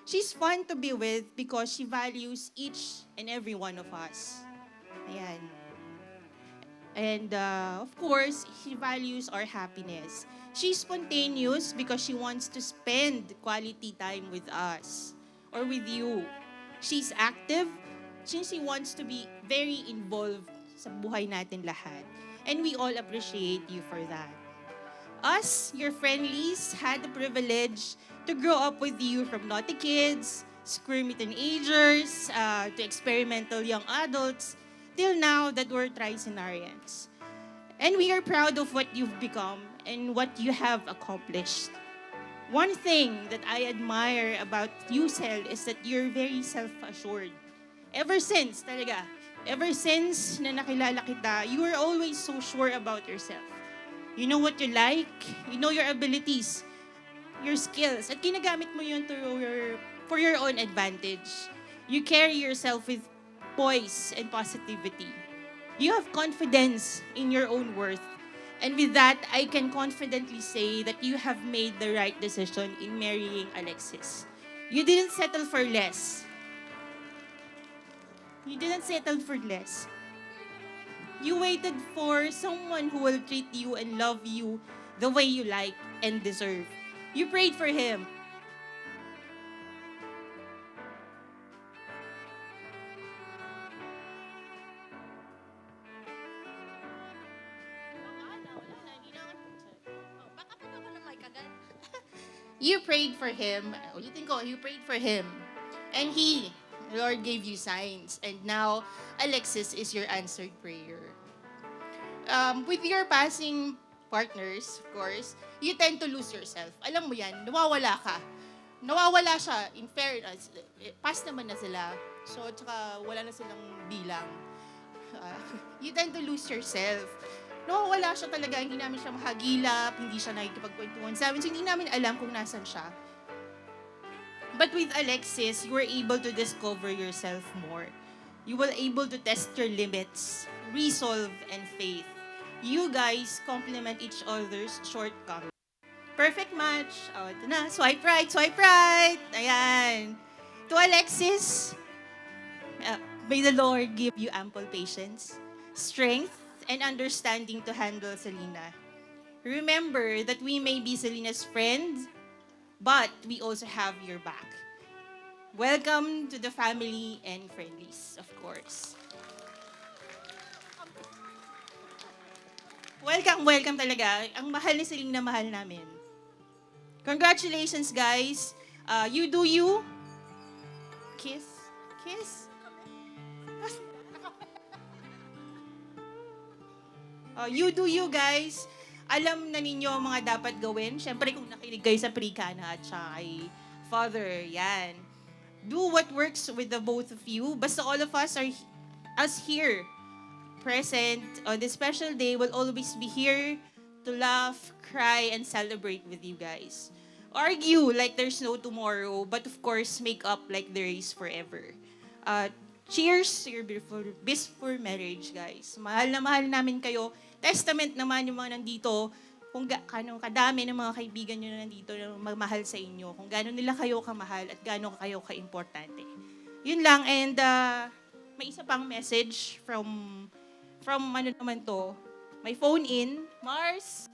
She's fun to be with because she values each and every one of us. Ayan. And of course, she values our happiness. She's spontaneous because she wants to spend quality time with us or with you. She's active since she wants to be very involved sa buhay natin lahat. And we all appreciate you for that. Us, your friendlies, had the privilege to grow up with you from naughty kids, squirmy teenagers, to experimental young adults, till now that we're tricenarians. And we are proud of what you've become and what you have accomplished. One thing that I admire about you, Sel, is that you're very self-assured. Ever since na nakilala kita, you were always so sure about yourself. You know what you like, you know your abilities, your skills, at ginagamit mo yun for your own advantage. You carry yourself with poise and positivity. You have confidence in your own worth. And with that, I can confidently say that you have made the right decision in marrying Alexis. You didn't settle for less. You didn't settle for less. You waited for someone who will treat you and love you the way you like and deserve. You prayed for him. You prayed for him. Ulitin ko, you prayed for him. And the Lord gave you signs. And now, Alexis is your answered prayer. With your passing partners, of course, you tend to lose yourself. Alam mo yan, nawawala ka. Nawawala siya, in fairness, pass naman na sila. So, tsaka wala na silang bilang. You tend to lose yourself. Nawawala siya talaga, hindi namin siya mahagilap, hindi siya nakikipagkwentuhan sa amin, so hindi namin alam kung nasan siya. But with Alexis, you were able to discover yourself more. You were able to test your limits, resolve, and faith. You guys complement each other's shortcomings. Perfect match. Oh, ito na. Swipe right, swipe right. Ayan. To Alexis, may the Lord give you ample patience, strength, and understanding to handle Selena. Remember that we may be Selena's friend, but we also have your back. Welcome to the family and friendlies, of course. Welcome talaga. Ang mahal ni Selena, mahal namin. Congratulations, guys. You do you. Kiss. Kiss. You do you, guys. Alam na ninyo ang mga dapat gawin. Siyempre, kung nakinig kayo sa Prikana at saka kay Father, yan. Do what works with the both of you. Basta all of us are here, present on this special day, will always be here to laugh, cry, and celebrate with you guys. Argue like there's no tomorrow, but of course, make up like there is forever. Cheers to your beautiful marriage, guys. Mahal na mahal namin kayo. Testament naman yung mga nandito, kung kadami ng mga kaibigan nyo na nandito na magmahal sa inyo, kung gano'n nila kayo kamahal at gano'n kayo kaimportante. Yun lang, and may isa pang message from ano naman to, may phone in, Mars.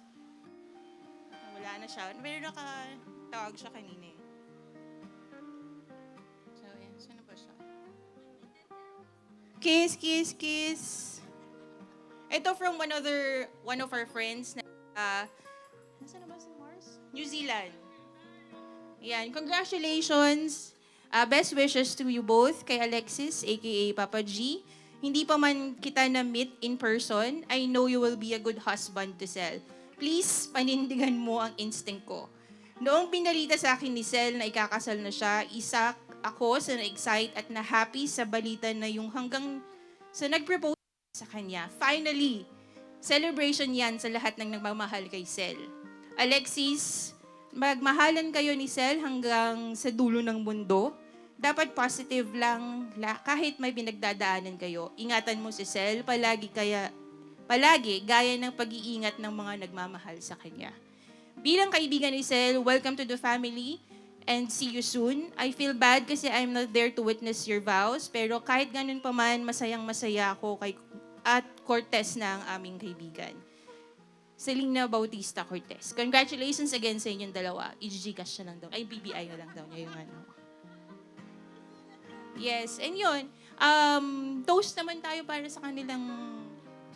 Wala na siya. Pero nakatawag siya kanina eh. So, yan. Saan na ba siya? Kiss, kiss, kiss. Ito from one of our friends na, nasaan na ba si Mars? New Zealand. Yan. Congratulations. Best wishes to you both, kay Alexis, aka Papa G. Hindi pa man kita na-meet in person, I know you will be a good husband to Sel. Please, panindigan mo ang instinct ko. Noong pinalita sa akin ni Sel na ikakasal na siya, isa ako sa na-excite at na-happy sa balita na yung hanggang sa nag-propose sa kanya. Finally, celebration yan sa lahat ng nagmamahal kay Sel. Alexis, magmahalan kayo ni Sel hanggang sa dulo ng mundo. Dapat positive lang kahit may pinagdadaanan kayo. Ingatan mo si Sel palagi gaya ng pag-iingat ng mga nagmamahal sa kanya. Bilang kaibigan ni Sel, welcome to the family and see you soon. I feel bad kasi I'm not there to witness your vows, pero kahit ganun pa man, masayang-masaya ako at Cortez na ang aming kaibigan. Selena Bautista Cortez. Congratulations again sa inyong dalawa. I-Gcash na lang daw. Ay, BBI na lang daw niya yung ano. Yes, and yun. Toast naman tayo para sa kanilang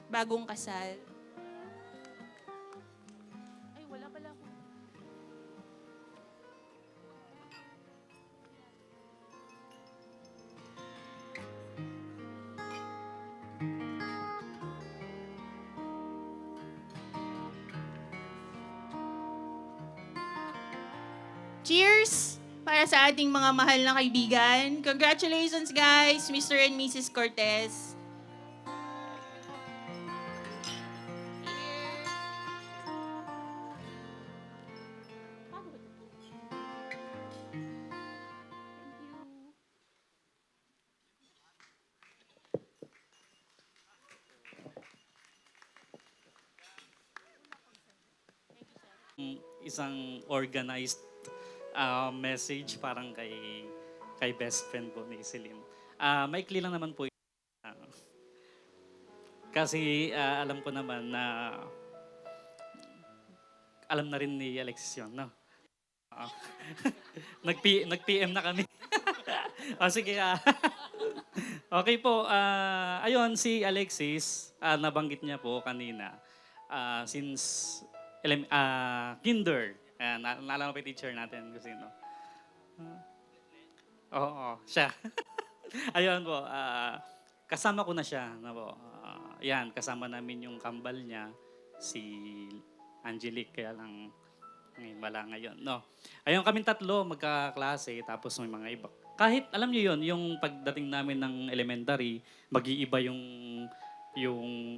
bagong kasal. Ay, wala pala ako. Cheers! Para sa ating mga mahal na kaibigan. Congratulations, guys, Mr. and Mrs. Cortez. Isang organized message parang kay best friend po ni Celine. Maikli lang naman po. Kasi alam ko naman na alam na rin ni Alexis yun, no? Nag-PM na kami. Sige. Okay po. Ayun, si Alexis, nabanggit niya po kanina, since kinder, Ayan, naalala mo pa yung teacher natin kung sino. Oo, siya. Ayun po, kasama ko na siya. No po. Yan, kasama namin yung kambal niya, si Angelique, kaya lang ngayon, wala ngayon. No. Ayun, kaming tatlo, magkaklase, tapos may mga iba. Kahit, alam niyo yon yung pagdating namin ng elementary, mag-iiba yung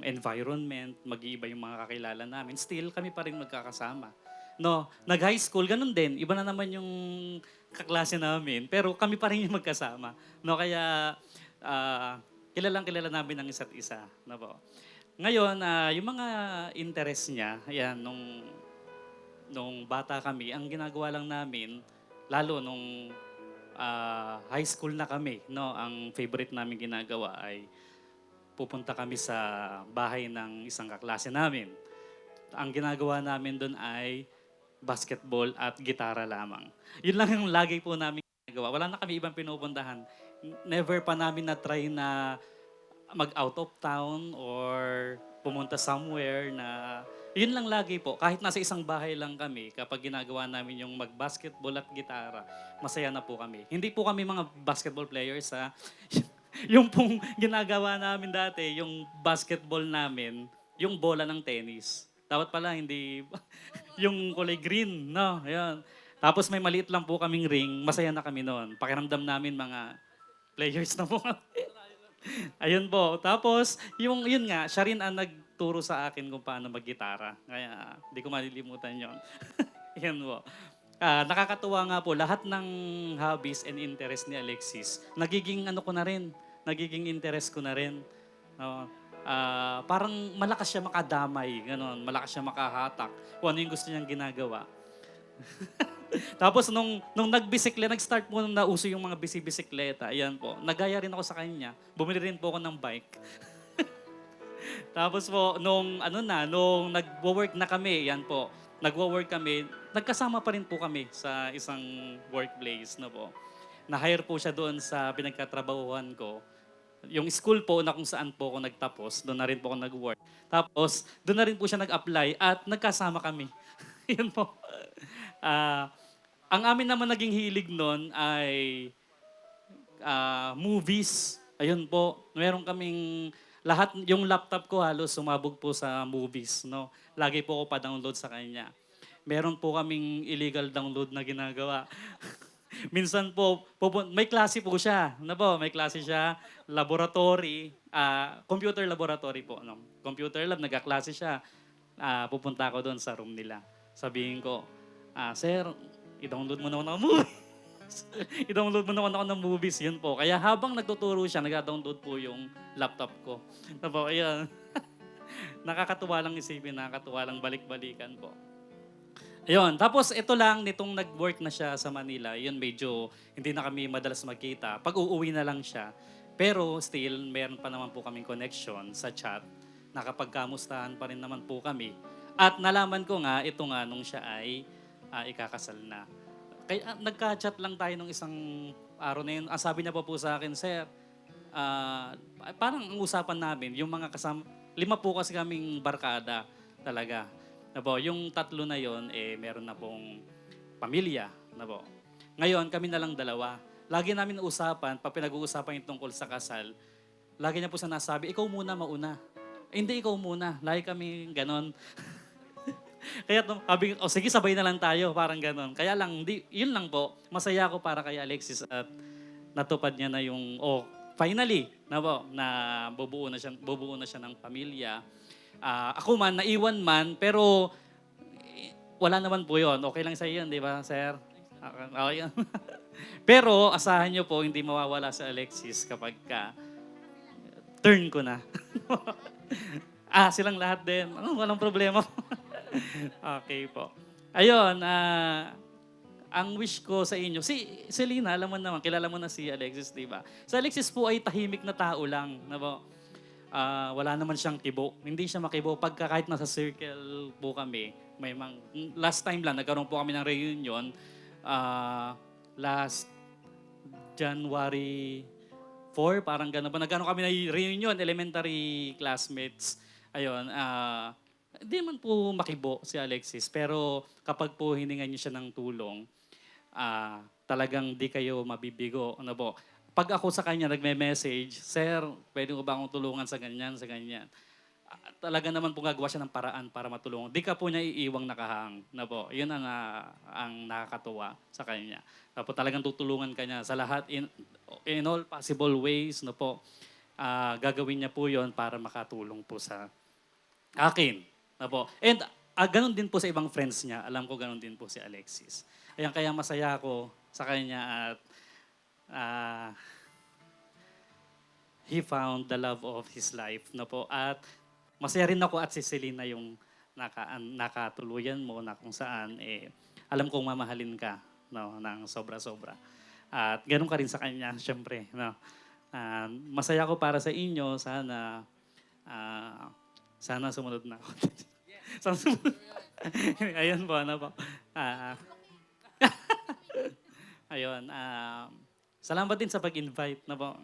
environment, mag-iiba yung mga kakilala namin. Still, kami pa rin magkakasama. No, nag-high school, ganun din. Iba na naman yung kaklase namin, pero kami pa rin yung magkasama. No, kaya kilalang kilala namin ng isa't isa. No po. Ngayon, yung mga interest niya, ayan, nung bata kami, ang ginagawa lang namin, lalo nung high school na kami, no, ang favorite namin ginagawa ay pupunta kami sa bahay ng isang kaklase namin. Ang ginagawa namin doon ay basketball at gitara lamang. Yun lang yung lagi po namin ginagawa. Wala na kami ibang pinupuntahan. Never pa namin na-try na mag-out of town or pumunta somewhere na... Yun lang lagi po. Kahit nasa isang bahay lang kami, kapag ginagawa namin yung mag-basketball at gitara, masaya na po kami. Hindi po kami mga basketball players, ha? Yung pong ginagawa namin dati, yung basketball namin, yung bola ng tennis. Dapat pala hindi yung kulay green, no? Ayun. Tapos may maliit lang po kaming ring, masaya na kami noon. Pakiramdam namin mga players na po. Ayun po. Tapos yun nga, siya rin ang nagturo sa akin kung paano maggitara. Kaya hindi ko malilimutan 'yon. Ayun po. Nakakatuwa nga po lahat ng hobbies and interest ni Alexis. Nagiging nagiging interest ko na rin. No? Parang malakas siya makadamay, gano'n. Malakas siya makahatak kung ano yung gusto niyang ginagawa. Tapos nung nagbisikleta, nag-start po nung nauso yung mga bisikleta, ayan po, nagaya rin ako sa kanya. Bumili rin po ako ng bike. Tapos po, nung nagwo-work na kami, yan po, nagwo-work kami, nagkasama pa rin po kami sa isang workplace na po. Na-hire po siya doon sa pinagkatrabahuhan ko. Yung school po na kung saan po ako nagtapos, doon na rin po ako nag-work. Tapos, doon na rin po siya nag-apply at nagkasama kami. Yun po. Ang amin naman naging hilig noon ay movies. Ayun po. Meron kaming lahat, yung laptop ko halos sumabog po sa movies. No? Lagi po ako pa-download sa kanya. Meron po kaming illegal download na ginagawa. Minsan po, may klase po siya. May klase siya, laboratory, computer laboratory po. No? Computer lab, nagkaklase siya. Pupunta ako doon sa room nila. Sabihin ko, sir, i-download mo naman ako ng movies. I-download mo naman ako ng movies. Yun po. Kaya habang nagtuturo siya, nag-download po yung laptop ko. Ayan. Nakakatuwa lang isipin, nakakatuwa lang balik-balikan po. Ayun, tapos ito lang, nitong nag-work na siya sa Manila, yun medyo hindi na kami madalas magkita. Pag uuwi na lang siya, pero still, meron pa naman po kaming connection sa chat. Nakapagkamustahan pa rin naman po kami. At nalaman ko nga, ito nga, nung siya ay ikakasal na. Kaya nagka-chat lang tayo nung isang araw na yun. Sabi niya pa po sa akin, sir, parang ang usapan namin, yung mga kasama, 5 po kasi kaming barkada talaga. Yung 3 na yon meron na pong pamilya. Ngayon, kami na lang 2. Lagi namin usapan, pag pinag-uusapan yung tungkol sa kasal, lagi niya po sinasabi, ikaw muna mauna. Hindi, ikaw muna. Lagi kami ganon. Kaya sabi, sige, sabay na lang tayo. Parang ganon. Kaya lang, yun lang po. Masaya ako para kay Alexis at natupad niya na yung, finally, na bubuo na siya ng pamilya. Ako man, naiwan man, pero wala naman po yun. Okay lang sa iyo, di ba, sir? Okay. Pero asahan niyo po, hindi mawawala sa Alexis kapag turn ko na. Silang lahat din. Walang problema. Okay po. Ayun, ang wish ko sa inyo, si Selena, alam mo naman, kilala mo na si Alexis, di ba? Si Alexis po ay tahimik na tao lang. Wala naman siyang kibo. Hindi siya makibo. Pagka kahit nasa circle po kami, last time lang, nagkaroon po kami ng reunion. Last January 4, parang gano'n. Nagkaroon kami ng reunion, elementary classmates. Ayun, Hindi man po makibo si Alexis, pero kapag po hiningan niyo siya ng tulong, talagang di kayo mabibigo. Ano po? Pag ako sa kanya nagme-message, Sir, pwede mo ba akong tulungan sa ganyan, sa ganyan? Talaga naman po gagawa siya ng paraan para matulungan. Di ka po niya iiwang nakahang. Na po, yun ang nakakatuwa sa kanya. Na po, talagang tutulungan ka niya sa lahat, in all possible ways. Na po, gagawin niya po yon para makatulong po sa akin. Na po. And ganun din po sa ibang friends niya. Alam ko ganun din po si Alexis. Ayan, kaya masaya ako sa kanya at he found the love of his life. Na po. At masaya rin ako at si Selena yung nakatuluyan mo na kung saan alam kong mamahalin ka, no, ng sobra-sobra. At ganun ka rin sa kanya, syempre. No. Masaya ako para sa inyo. Sana sumunod na ako. Sana sumunod. Ayun po, ano po. Ayun. Salamat din sa pag-invite. Na po.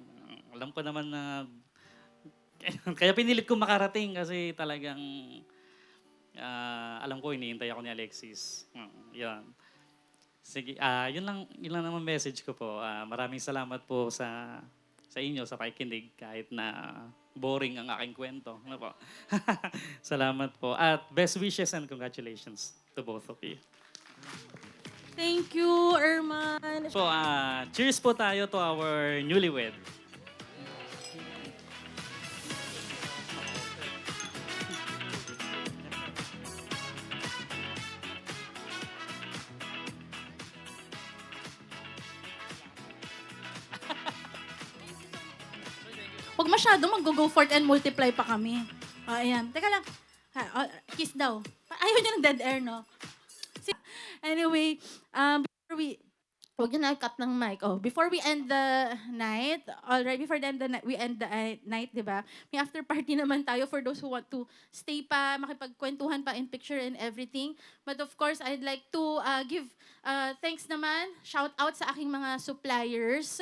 Alam ko naman na kaya pinilit ko makarating kasi talagang alam ko iniintay ako ni Alexis. Yun. Sige, yun lang naman message ko po. Maraming salamat po sa inyo sa pakikinig kahit na boring ang aking kwento. Ano po? Salamat po. At best wishes and congratulations to both of you. Thank you, Erman. So, cheers po tayo to our newlywed. Huwag masyado mag-go forth and multiply pa kami. Ayan. Teka lang. Kiss daw. Ayaw niya ng dead air, no? Anyway, huwag niyo na cut ng mic. Before we end the night, before we end the night, di ba? May after party naman tayo for those who want to stay pa, makipagkwentuhan pa in picture and everything. But of course, I'd like to give thanks naman, shout out sa aking mga suppliers.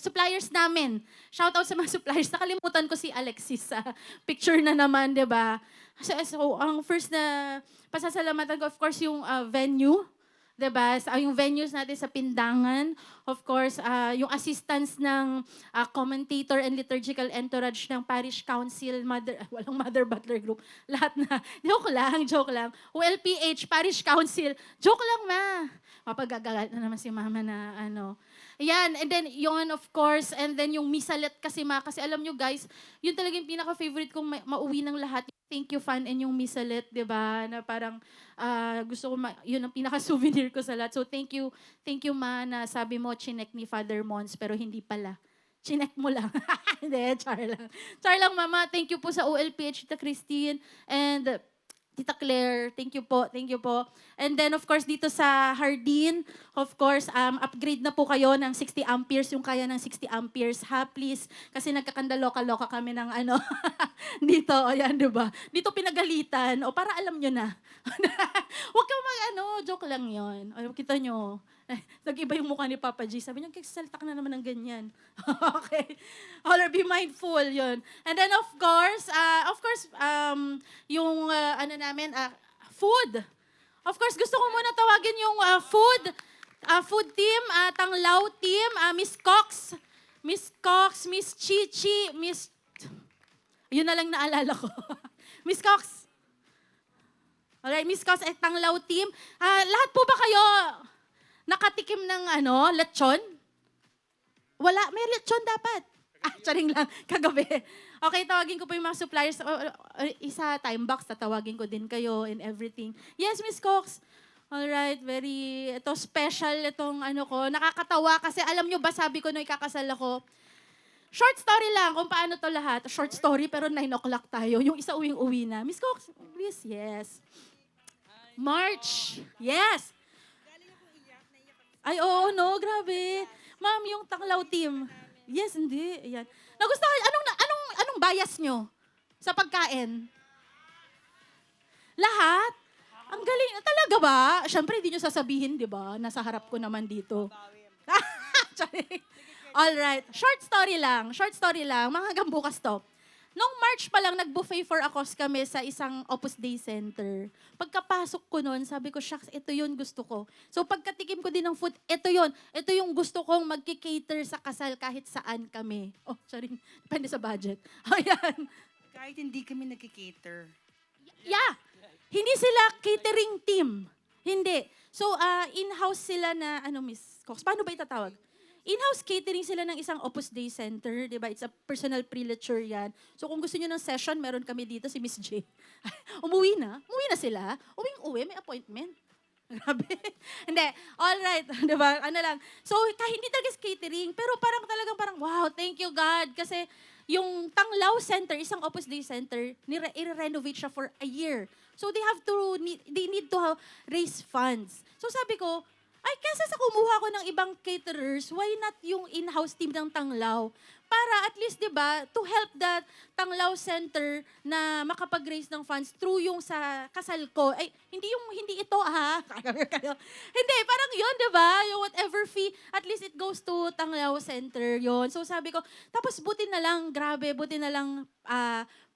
Suppliers namin. Shout out sa mga suppliers. Nakalimutan ko si Alexis sa picture na naman, di ba? So, ang first na pasasalamatan ko, of course, yung venue. Diba? Yung venues natin sa Pindangan. Of course, yung assistance ng commentator and liturgical entourage ng Parish Council, walang Mother Butler Group. Lahat na. Joke lang. OLPH, Parish Council. Joke lang, ma. Mapagagagal na naman si mama na ano. Yan, and then yun, of course, and then yung misalet kasi kasi alam nyo guys, yun talaga yung pinaka-favorite kong mauwi ng lahat. Thank you fan and yung misalet, di ba? Na parang gusto ko, yun ang pinaka-souvenir ko sa lahat. So thank you ma, na sabi mo, chinek ni Father Mons, pero hindi pala. Chinek mo lang. Hindi, char lang. Char lang, mama. Thank you po sa OLPH, Tita Christine, and Tita Claire, thank you po. And then, of course, dito sa Hardin, of course, upgrade na po kayo ng 60 amperes, yung kaya ng 60 amperes, ha, please. Kasi nagkakandaloka-loka kami ng dito, ayan, di ba? Dito pinagalitan, para alam nyo na. Huwag kang joke lang yon. Kita nyo, nag-iba yung mukha ni Papa G. Sabi niya, salita ka na naman ng ganyan. Okay. Or be mindful, yon. And then, of course, yung, food. Of course, gusto ko muna tawagin yung food team, Tanglaw team, Miss Cox, Miss Chichi, yun na lang naalala ko. Miss Cox. Alright, Miss Cox at Tanglaw team. Lahat po ba kayo nakatikim ng lechon? Wala, may lechon dapat. Charing lang, kagabi. Okay, tawagin ko po yung mga suppliers. Isa time box, tatawagin ko din kayo and everything. Yes, Miss Cox. Alright, ito special itong ko. Nakakatawa kasi alam nyo ba, sabi ko nung ikakasal ako, short story lang kung paano to lahat. Short story pero 9 o'clock tayo. Yung isa uwing-uwi na. Miss Cox, please, yes. March, yes. Ay, oo, no, grabe. Ma'am, yung Tanglaw team. Yes, hindi. Ayan. Nagustuhan, anong bias nyo sa pagkain? Lahat? Ang galing. Talaga ba? Siyempre, hindi nyo sasabihin, di ba? Nasa harap ko naman dito. Alright. Short story lang. Mga hanggang bukas to. Nung March pa lang, nag-buffet for a cause kami sa isang Opus Dei Center. Pagkapasok ko nun, sabi ko, shucks, ito yun gusto ko. So pagkatikim ko din ng food, ito yun. Ito yung gusto kong magki-cater sa kasal kahit saan kami. Oh, sorry. Depende sa budget. Ayan. Kahit hindi kami nagki-cater. Yeah. Hindi sila catering team. Hindi. So, in-house sila na, Miss Cox, paano ba itatawag? In-house catering sila ng isang Opus Dei Center, di ba? It's a personal prelature yan. So kung gusto niyo ng session, meron kami dito si Miss J. Umuwi na sila. Uwing-uwi, may appointment. Grabe. Hindi. All right. Di ba? Ano lang. So, kahit hindi talaga catering, pero parang, wow, thank you God. Kasi yung Tanglao Center, isang Opus Dei Center, i-renovate siya for a year. So, they need to raise funds. So, sabi ko, ay, kesa sa kumuha ko ng ibang caterers, why not yung in-house team ng Tanglao? Para at least, di ba, to help that Tanglao Center na makapag-raise ng funds through yung sa kasal ko. Ay, hindi ito, ha? Hindi, parang yun, di ba? Yung whatever fee, at least it goes to Tanglao Center, yon. So sabi ko, tapos buti na lang,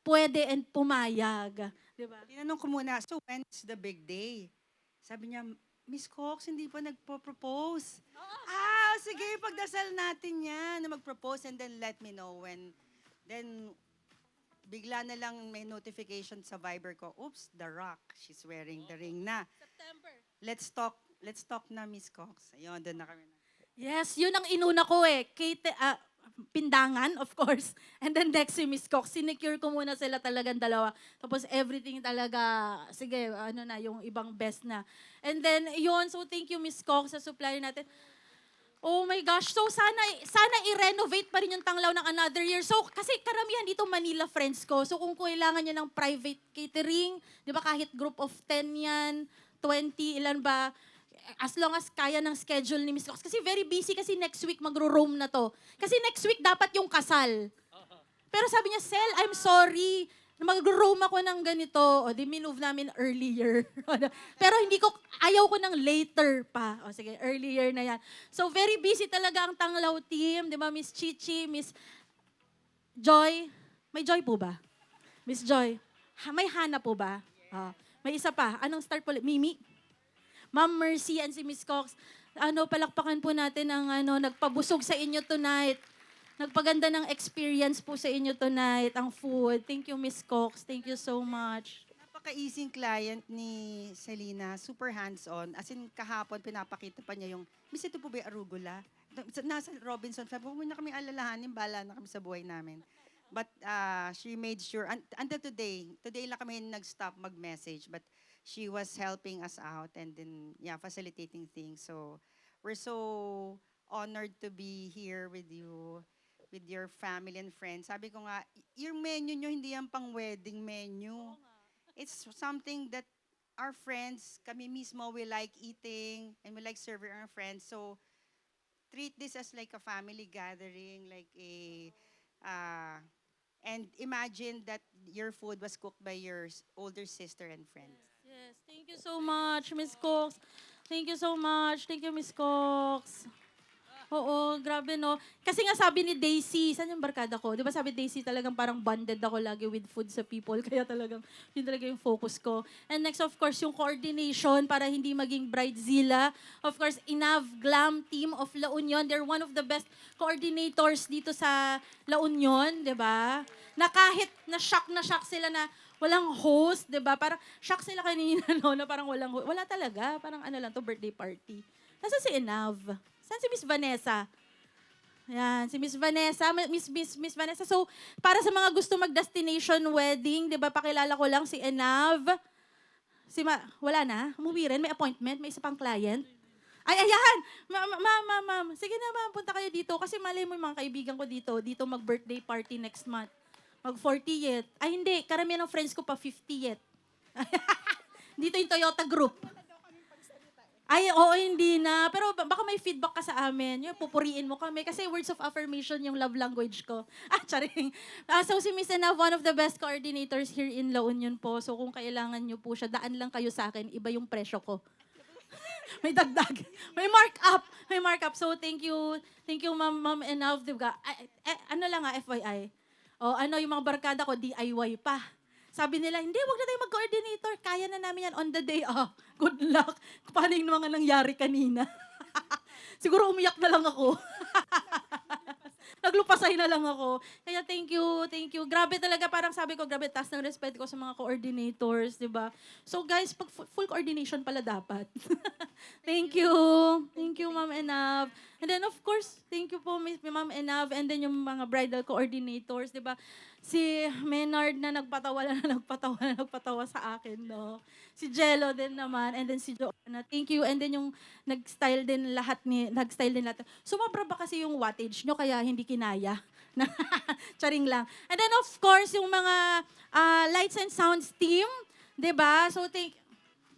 pwede and pumayag. Di ba? Tinanong ko muna, so when's the big day? Sabi niya, Miss Cox, hindi pa nagpo-propose. Sige, pagdasal natin yan na mag-propose and then let me know when. Then, bigla na lang may notification sa Viber ko, oops, The Rock, she's wearing the ring na. September. Let's talk na, Miss Cox. Ayun, doon na kami. Yes, yun ang inuna ko eh. Pindangan, of course. And then next si Miss Cox, sinecure ko muna sila talagang dalawa. Tapos everything talaga, sige, yung ibang best na. And then, yun, so thank you Miss Cox sa supplier natin. Oh my gosh, so sana i-renovate pa rin yung Tanglao ng another year. So, kasi karamihan dito Manila friends ko. So, kung kailangan niya ng private catering, di ba kahit group of 10 yan, 20, ilan ba, as long as kaya ng schedule ni Miss Cox. Kasi very busy kasi next week magro-roam na to. Kasi next week dapat yung kasal. Pero sabi niya, Sel, I'm sorry. Mag-roam ako ng ganito. O, di minove namin earlier. Pero ayaw ko ng later pa. O, sige, earlier na yan. So, very busy talaga ang Tanglao team. Di ba, Miss Chichi, Miss Joy. May Joy po ba? Miss Joy. May Hana po ba? May isa pa. Anong start po? Mimi? Ma'am Mercy and si Miss Cox, palakpakan po natin ang nagpabusog sa inyo tonight. Nagpaganda ng experience po sa inyo tonight, ang food. Thank you, Miss Cox. Thank you so much. Napaka-easing client ni Selena, super hands-on. As in, kahapon, pinapakita pa niya yung, Miss, ito po ba yung arugula? Nasa Robinson, sabi, huwag na kami alalahanin, bala na kami sa buhay namin. But she made sure, until today lang kami nag-stop mag-message, but she was helping us out and then, facilitating things. So, we're so honored to be here with you, with your family and friends. Sabi ko nga, yung menu nyo, hindi yan pang wedding menu. It's something that our friends, kami mismo, we like eating and we like serving our friends. So, treat this as like a family gathering, like and imagine that your food was cooked by your older sister and friends. Yes, thank you so much, Miss Cox. Thank you so much. Thank you, Miss Cox. Oo, grabe no. Kasi nga sabi ni Daisy, saan yung barkada ko? Di ba sabi Daisy talagang parang bonded ako lagi with food sa people. Kaya talagang yun talaga yung focus ko. And next, of course, yung coordination para hindi maging bridezilla. Of course, Inav Glam Team of La Union. They're one of the best coordinators dito sa La Union, di ba? Na kahit na-shock sila na walang host, di ba? Parang shock sila kanina, no? Na parang walang host. Wala talaga. Parang lang to birthday party. Nasaan si Inav? Saan si Miss Vanessa? Yan, si Miss Vanessa. Miss Vanessa. So, para sa mga gusto mag-destination wedding, di ba, pakilala ko lang si Enav. Wala na? Umuwi rin? May appointment? May isa pang client? Ay, ayan! Ma'am. Sige na, ma'am. Punta kayo dito. Kasi malay mo yung mga kaibigan ko dito. Dito mag-birthday party next month. Mag-40th. Ay, hindi. Karamihan ng friends ko pa 50th. Dito yung Toyota Group. Ay, oo, hindi na. Pero baka may feedback ka sa amin. Yung pupuriin mo kami. Kasi words of affirmation yung love language ko. Charing. So si Miss Enav, one of the best coordinators here in La Union po. So kung kailangan nyo po siya, daan lang kayo sa akin. Iba yung presyo ko. May dagdag. May markup. So thank you, Ma'am Enav. Diba? FYI. O ano, yung mga barkada ko, DIY pa. Sabi nila, hindi, wag na tayo mag-coordinator. Kaya na namin yan on the day. Oh, good luck. Paano yung mga nangyari kanina? Siguro umiyak na lang ako. Naglupasay na lang ako. Kaya thank you, thank you. Grabe talaga, parang sabi ko, grabe, taas ng respeto ko sa mga coordinators, di ba? So guys, pag full coordination pala dapat. Thank you. Thank you, Ma'am Enab. And then of course, thank you po, Ma'am Enab, and then yung mga bridal coordinators, di ba? Si Menard na nagpatawa sa akin, no? Si Jello din naman, and then si Joanna. Thank you. And then yung nag-style din lahat. Sumobra ba kasi yung wattage nyo, kaya hindi kinaya? Charing lang. And then of course, yung mga lights and sounds team, di ba? So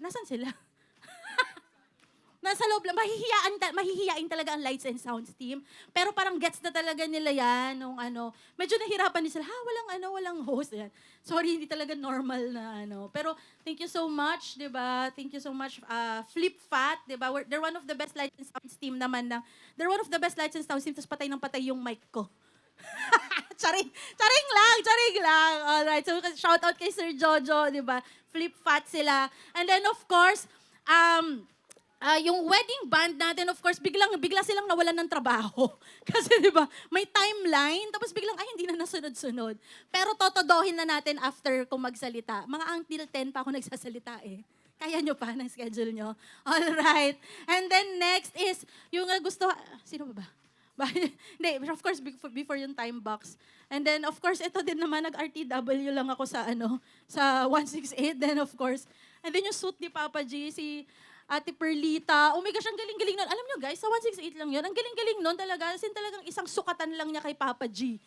nasan sila? Nasa loob lang, mahihiyain talaga ang lights and sounds team. Pero parang gets na talaga nila yan nung medyo nahirapan din sila, walang host. Yan. Sorry, hindi talaga normal na Pero thank you so much, di ba? Thank you so much, Flip Fat, di ba? They're one of the best lights and sounds team naman they're one of the best lights and sounds team, tapos patay yung mic ko. Charing lang. Alright, so shout out kay Sir Jojo, di ba? Flip Fat sila. And then of course, yung wedding band natin, of course, bigla silang nawalan ng trabaho. Kasi di ba, may timeline, tapos biglang, hindi na nasunod-sunod. Pero totodohin na natin after kung magsalita. Mga until 10 pa ako nagsasalita eh. Kaya nyo pa ng schedule nyo. Alright. And then next is, yung sino ba? Hindi, of course, before yung time box. And then, of course, ito din naman, nag-RTW lang ako sa 168. Then, of course, and then yung suit ni Papa G, si Ate Perlita. Oh my gosh, ang galing-galing nun. Alam nyo guys, sa 168 lang yun. Ang galing-galing nun talaga. As in talagang isang sukatan lang niya kay Papa G.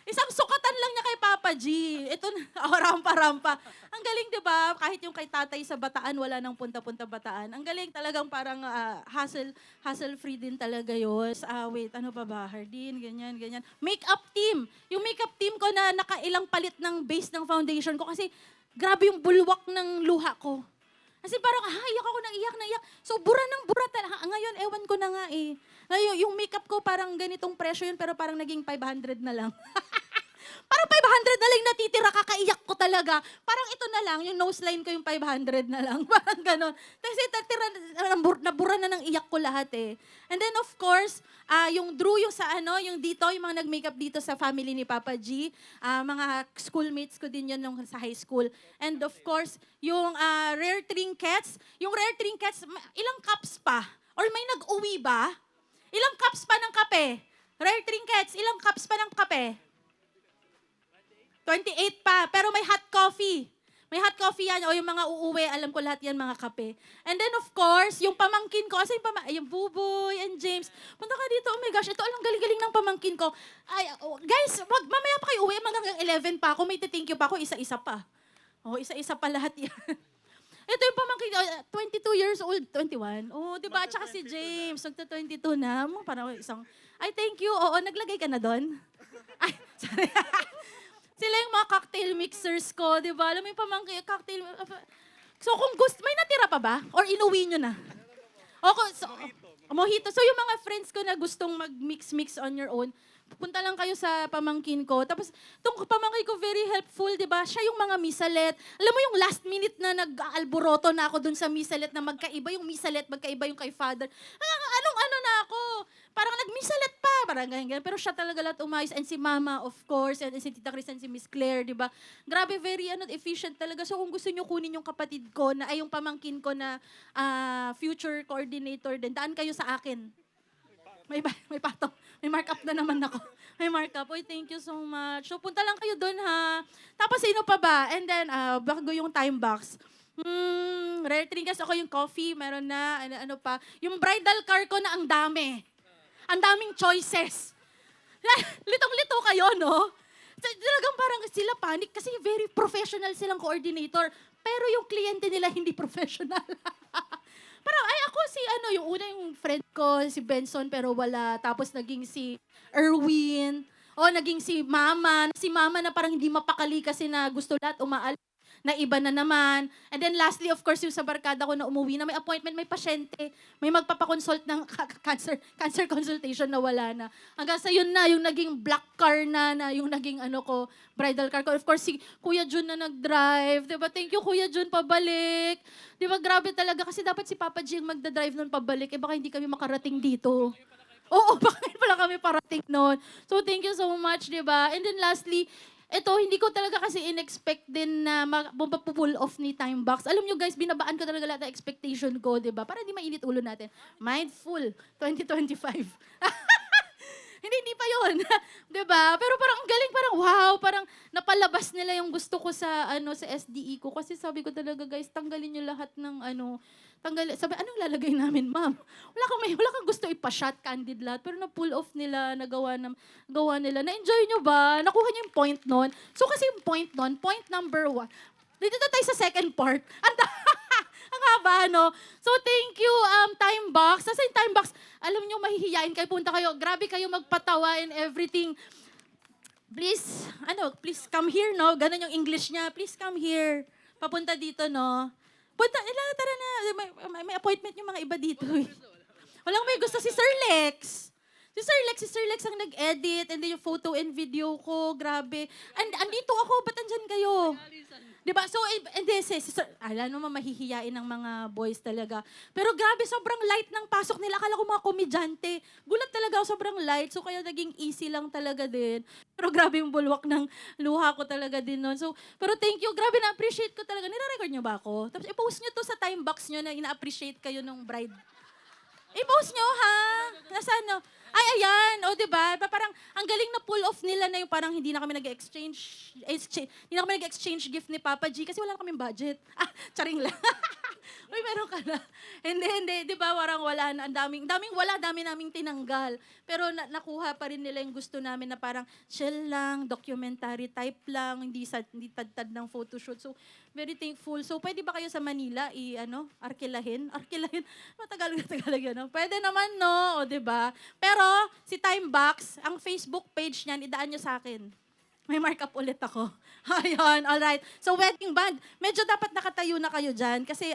Isang sukatan lang niya kay Papa G. Ito na, rampa-rampa. Ang galing, di ba? Kahit yung kay tatay sa Bataan, wala nang punta-punta Bataan. Ang galing talagang parang hassle-free din talaga yun. Wait, ano pa ba? Hardin, ganyan. Makeup team. Yung makeup team ko na nakailang palit ng base ng foundation ko kasi grabe yung bulwak ng luha ko. Kasi parang, iyak ako nang iyak. So, bura talaga. Ngayon, ewan ko na nga eh. Ngayon, yung makeup ko parang ganitong presyo yun, pero parang naging 500 na lang. Parang 500 na lang natitira, kakaiyak ko talaga. Parang ito na lang, yung nose line ko yung 500 na lang. Parang ganon. Kasi nabura na ng iyak ko lahat eh. And then of course, yung Drew, yung yung dito, yung mga nag-makeup dito sa family ni Papa G, mga schoolmates ko din yun nung sa high school. And of course, yung Rare Trinkets, ilang cups pa? Or may nag-uwi ba? Ilang cups pa ng kape? Rare Trinkets, ilang cups pa ng kape? 28 pa, pero may hot coffee. May hot coffee yan, o yung mga uuwi, alam ko lahat yan, mga kape. And then of course, yung pamangkin ko, yung Buboy and James, punta ka dito, oh my gosh, ito alang galing-galing ng pamangkin ko. Guys, mamaya pa kayo uwi, hanggang 11 pa ako, may thank you pa ako, isa-isa pa. Isa-isa pa lahat yan. Ito yung pamangkin ko, 22 years old, 21. Di ba? Tsaka si James, nagta-22 na. Parang thank you. Oo, naglagay ka na doon? Sorry. Sila yung mga cocktail mixers ko, di ba? Alam mo yung pamangkin, cocktail... So kung may natira pa ba? Or inuwi nyo na? Mojito. So yung mga friends ko na gustong mag-mix on your own, punta lang kayo sa pamangkin ko. Tapos, itong pamangkin ko, very helpful, di ba? Siya yung mga misalet. Alam mo yung last minute na nag-alboroto na ako dun sa misalet na magkaiba yung misalet, magkaiba yung kay father. Anong na ako? Parang nag-misalet pa. Parang ganyan. Pero siya talaga lahat umayos. And si Mama, of course. And si Tita Chris and si Miss Claire, di ba? Grabe, very efficient talaga. So kung gusto nyo kunin yung kapatid ko, yung pamangkin ko na future coordinator din, daan kayo sa akin. May patong. May markup na naman ako. May markup. Thank you so much. So, punta lang kayo doon, ha? Tapos, sino pa ba? And then, bago yung time box. Rare Trinkets, ako yung coffee. Meron na, ano pa. Yung bridal car ko na ang dami. Ang daming choices. Litong-lito kayo, no? Talagang parang sila panic kasi very professional silang coordinator. Pero yung kliyente nila hindi professional. Parang, ako yung una yung friend ko, si Benson, pero wala. Tapos naging si Erwin. Naging si Mama. Si Mama na parang hindi mapakali kasi na gusto lahat umaalis. na iba na naman. And then lastly, of course, yung sa barkada ko na umuwi na may appointment, may pasyente, may magpapakonsult ng cancer consultation na wala na. Hanggang sa yun na, yung naging black car na yung naging bridal car ko. Of course, si Kuya Jun na nag-drive. Diba? Thank you, Kuya Jun, pabalik. Diba, grabe talaga. Kasi dapat si Papa G yung magdadrive nun pabalik. Baka hindi kami makarating dito. Oo, bakit pala kami parating nun? So, thank you so much, diba? And then lastly, ito, hindi ko talaga kasi in-expect din na pull off ni Timebox. Alam nyo guys, binabaan ko talaga lahat ng expectation ko, diba? Para hindi mainit ulo natin. Mindful 2025. Hindi pa yun. Diba? Pero parang ang galing, parang wow, parang napalabas nila yung gusto ko sa sa SDE ko. Kasi sabi ko talaga guys, tanggalin nyo lahat ng sabi, anong lalagay namin, ma'am? Wala kang gusto ipa-shot, candid lahat. Pero na-pull off nila, gawa nila. Na-enjoy nyo ba? Nakuha nyo yung point nun? So kasi yung point nun, point number 1. Dito na tayo sa second part. Ang haba, no? So thank you, Timebox. Sa Timebox, alam nyo, mahihiyain kayo, punta kayo. Grabe kayo magpatawa and everything. Please come here, no? Ganon yung English niya. Please come here. Papunta dito, no? Tara na. May appointment yung mga iba dito. Walang may gusto si Sir Lex. Si Sir Lex ang nag-edit and then yung photo and video ko. Grabe. And andito ako. Ba't andyan kayo? Diba? So, and then, alam naman, mahihiyain ng mga boys talaga. Pero grabe, sobrang light ng pasok nila. Akala ko mga komedyante. Gulat talaga ako, sobrang light. So, kaya naging easy lang talaga din. Pero grabe yung bulwak ng luha ko talaga din nun. So, pero thank you. Grabe, na-appreciate ko talaga. Nire-record nyo ba ako? Tapos, i-post nyo to sa Timebox nyo na ina-appreciate kayo ng bride. I-post nyo, ha? Nasaan, no? Ay, ayan. O, diba? Parang, ang galing na pull off nila na yung parang hindi na kami hindi na kami nag-exchange gift ni Papa G kasi wala kaming budget. Charing lang. Uy, meron ka na. Hindi. Diba? Parang wala na. Ang dami naming tinanggal. Pero nakuha pa rin nila yung gusto namin na parang chill lang, documentary type lang, hindi tad-tad ng photoshoot. So, very thankful. So, pwede ba kayo sa Manila arkilahin? Matagal yun, no? Pwede naman, no? O, diba? Pero, si Timebox, ang Facebook page niyan, idaan nyo sa akin. May markup ulit ako. Ayun, alright. So, wedding band. Medyo dapat nakatayo na kayo dyan kasi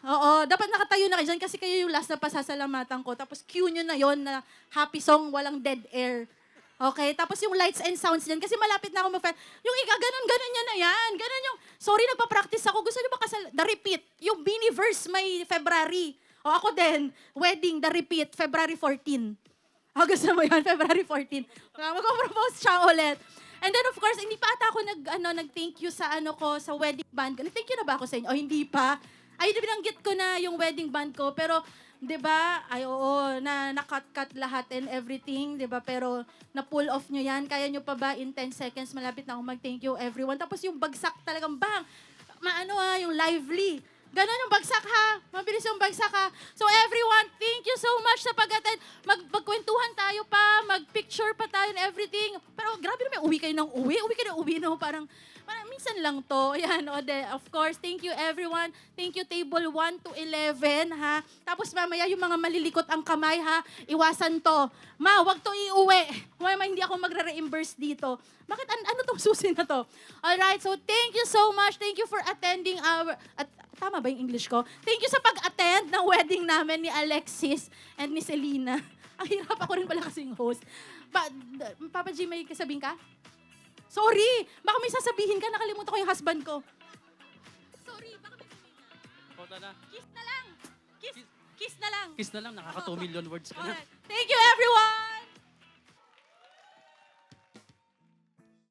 Oo, dapat nakatayo na kayo dyan kasi kayo yung last na pasasalamatan ko. Tapos cue nyo na yon na happy song, walang dead air. Okay? Tapos yung lights and sounds dyan, kasi malapit na ako yung ganon nyo na yan. Ganon yung, sorry, nagpa-practice ako. Gusto nyo ba the repeat? Yung Biniverse may February. O ako din, wedding, the repeat, February 14. Gusto mo yun, February 14. Mag-propose siya ulit. And then of course, hindi pa ata ako nag-thank you sa sa wedding band. Nag-thank you na ba ako sa inyo? O hindi pa? Ay, binanggit ko na yung wedding band ko, pero 'di ba? Ay oo, na-cut lahat and everything, 'di ba? Pero na-pull off nyo 'yan. Kaya nyo pa ba in 10 seconds malapit na ako mag-thank you everyone. Tapos yung bagsak talagang bang. Yung lively. Ganon yung bagsak, ha? Mabilis yung bagsak, ha? So everyone, thank you so much sa pag-attend. Magkwentuhan tayo pa, mag-picture pa tayo and everything. Pero grabe naman, uwi kayo ng uwi, no? Parang minsan lang to. Ayan, of course, thank you everyone. Thank you table 1 to 11, ha? Tapos mamaya yung mga malilikot ang kamay, ha? Iwasan to. Ma, wag to iuwi. Hindi ako magre-reimburse dito. Bakit? Ano tong susi na to? Alright, so thank you so much. Thank you for attending tama ba yung English ko? Thank you sa pag-attend ng wedding namin ni Alexis and ni Selena. Ang hirap, ako rin pala kasing host. Papa G, may kasabihin ka? Sorry! Baka may sasabihin ka, nakalimutan ko yung husband ko. Sorry, baka may sasabihin ka. Kiss na lang! Kiss na lang! Kiss na lang, nakaka 2 million words ka na. Alright. Thank you, everyone!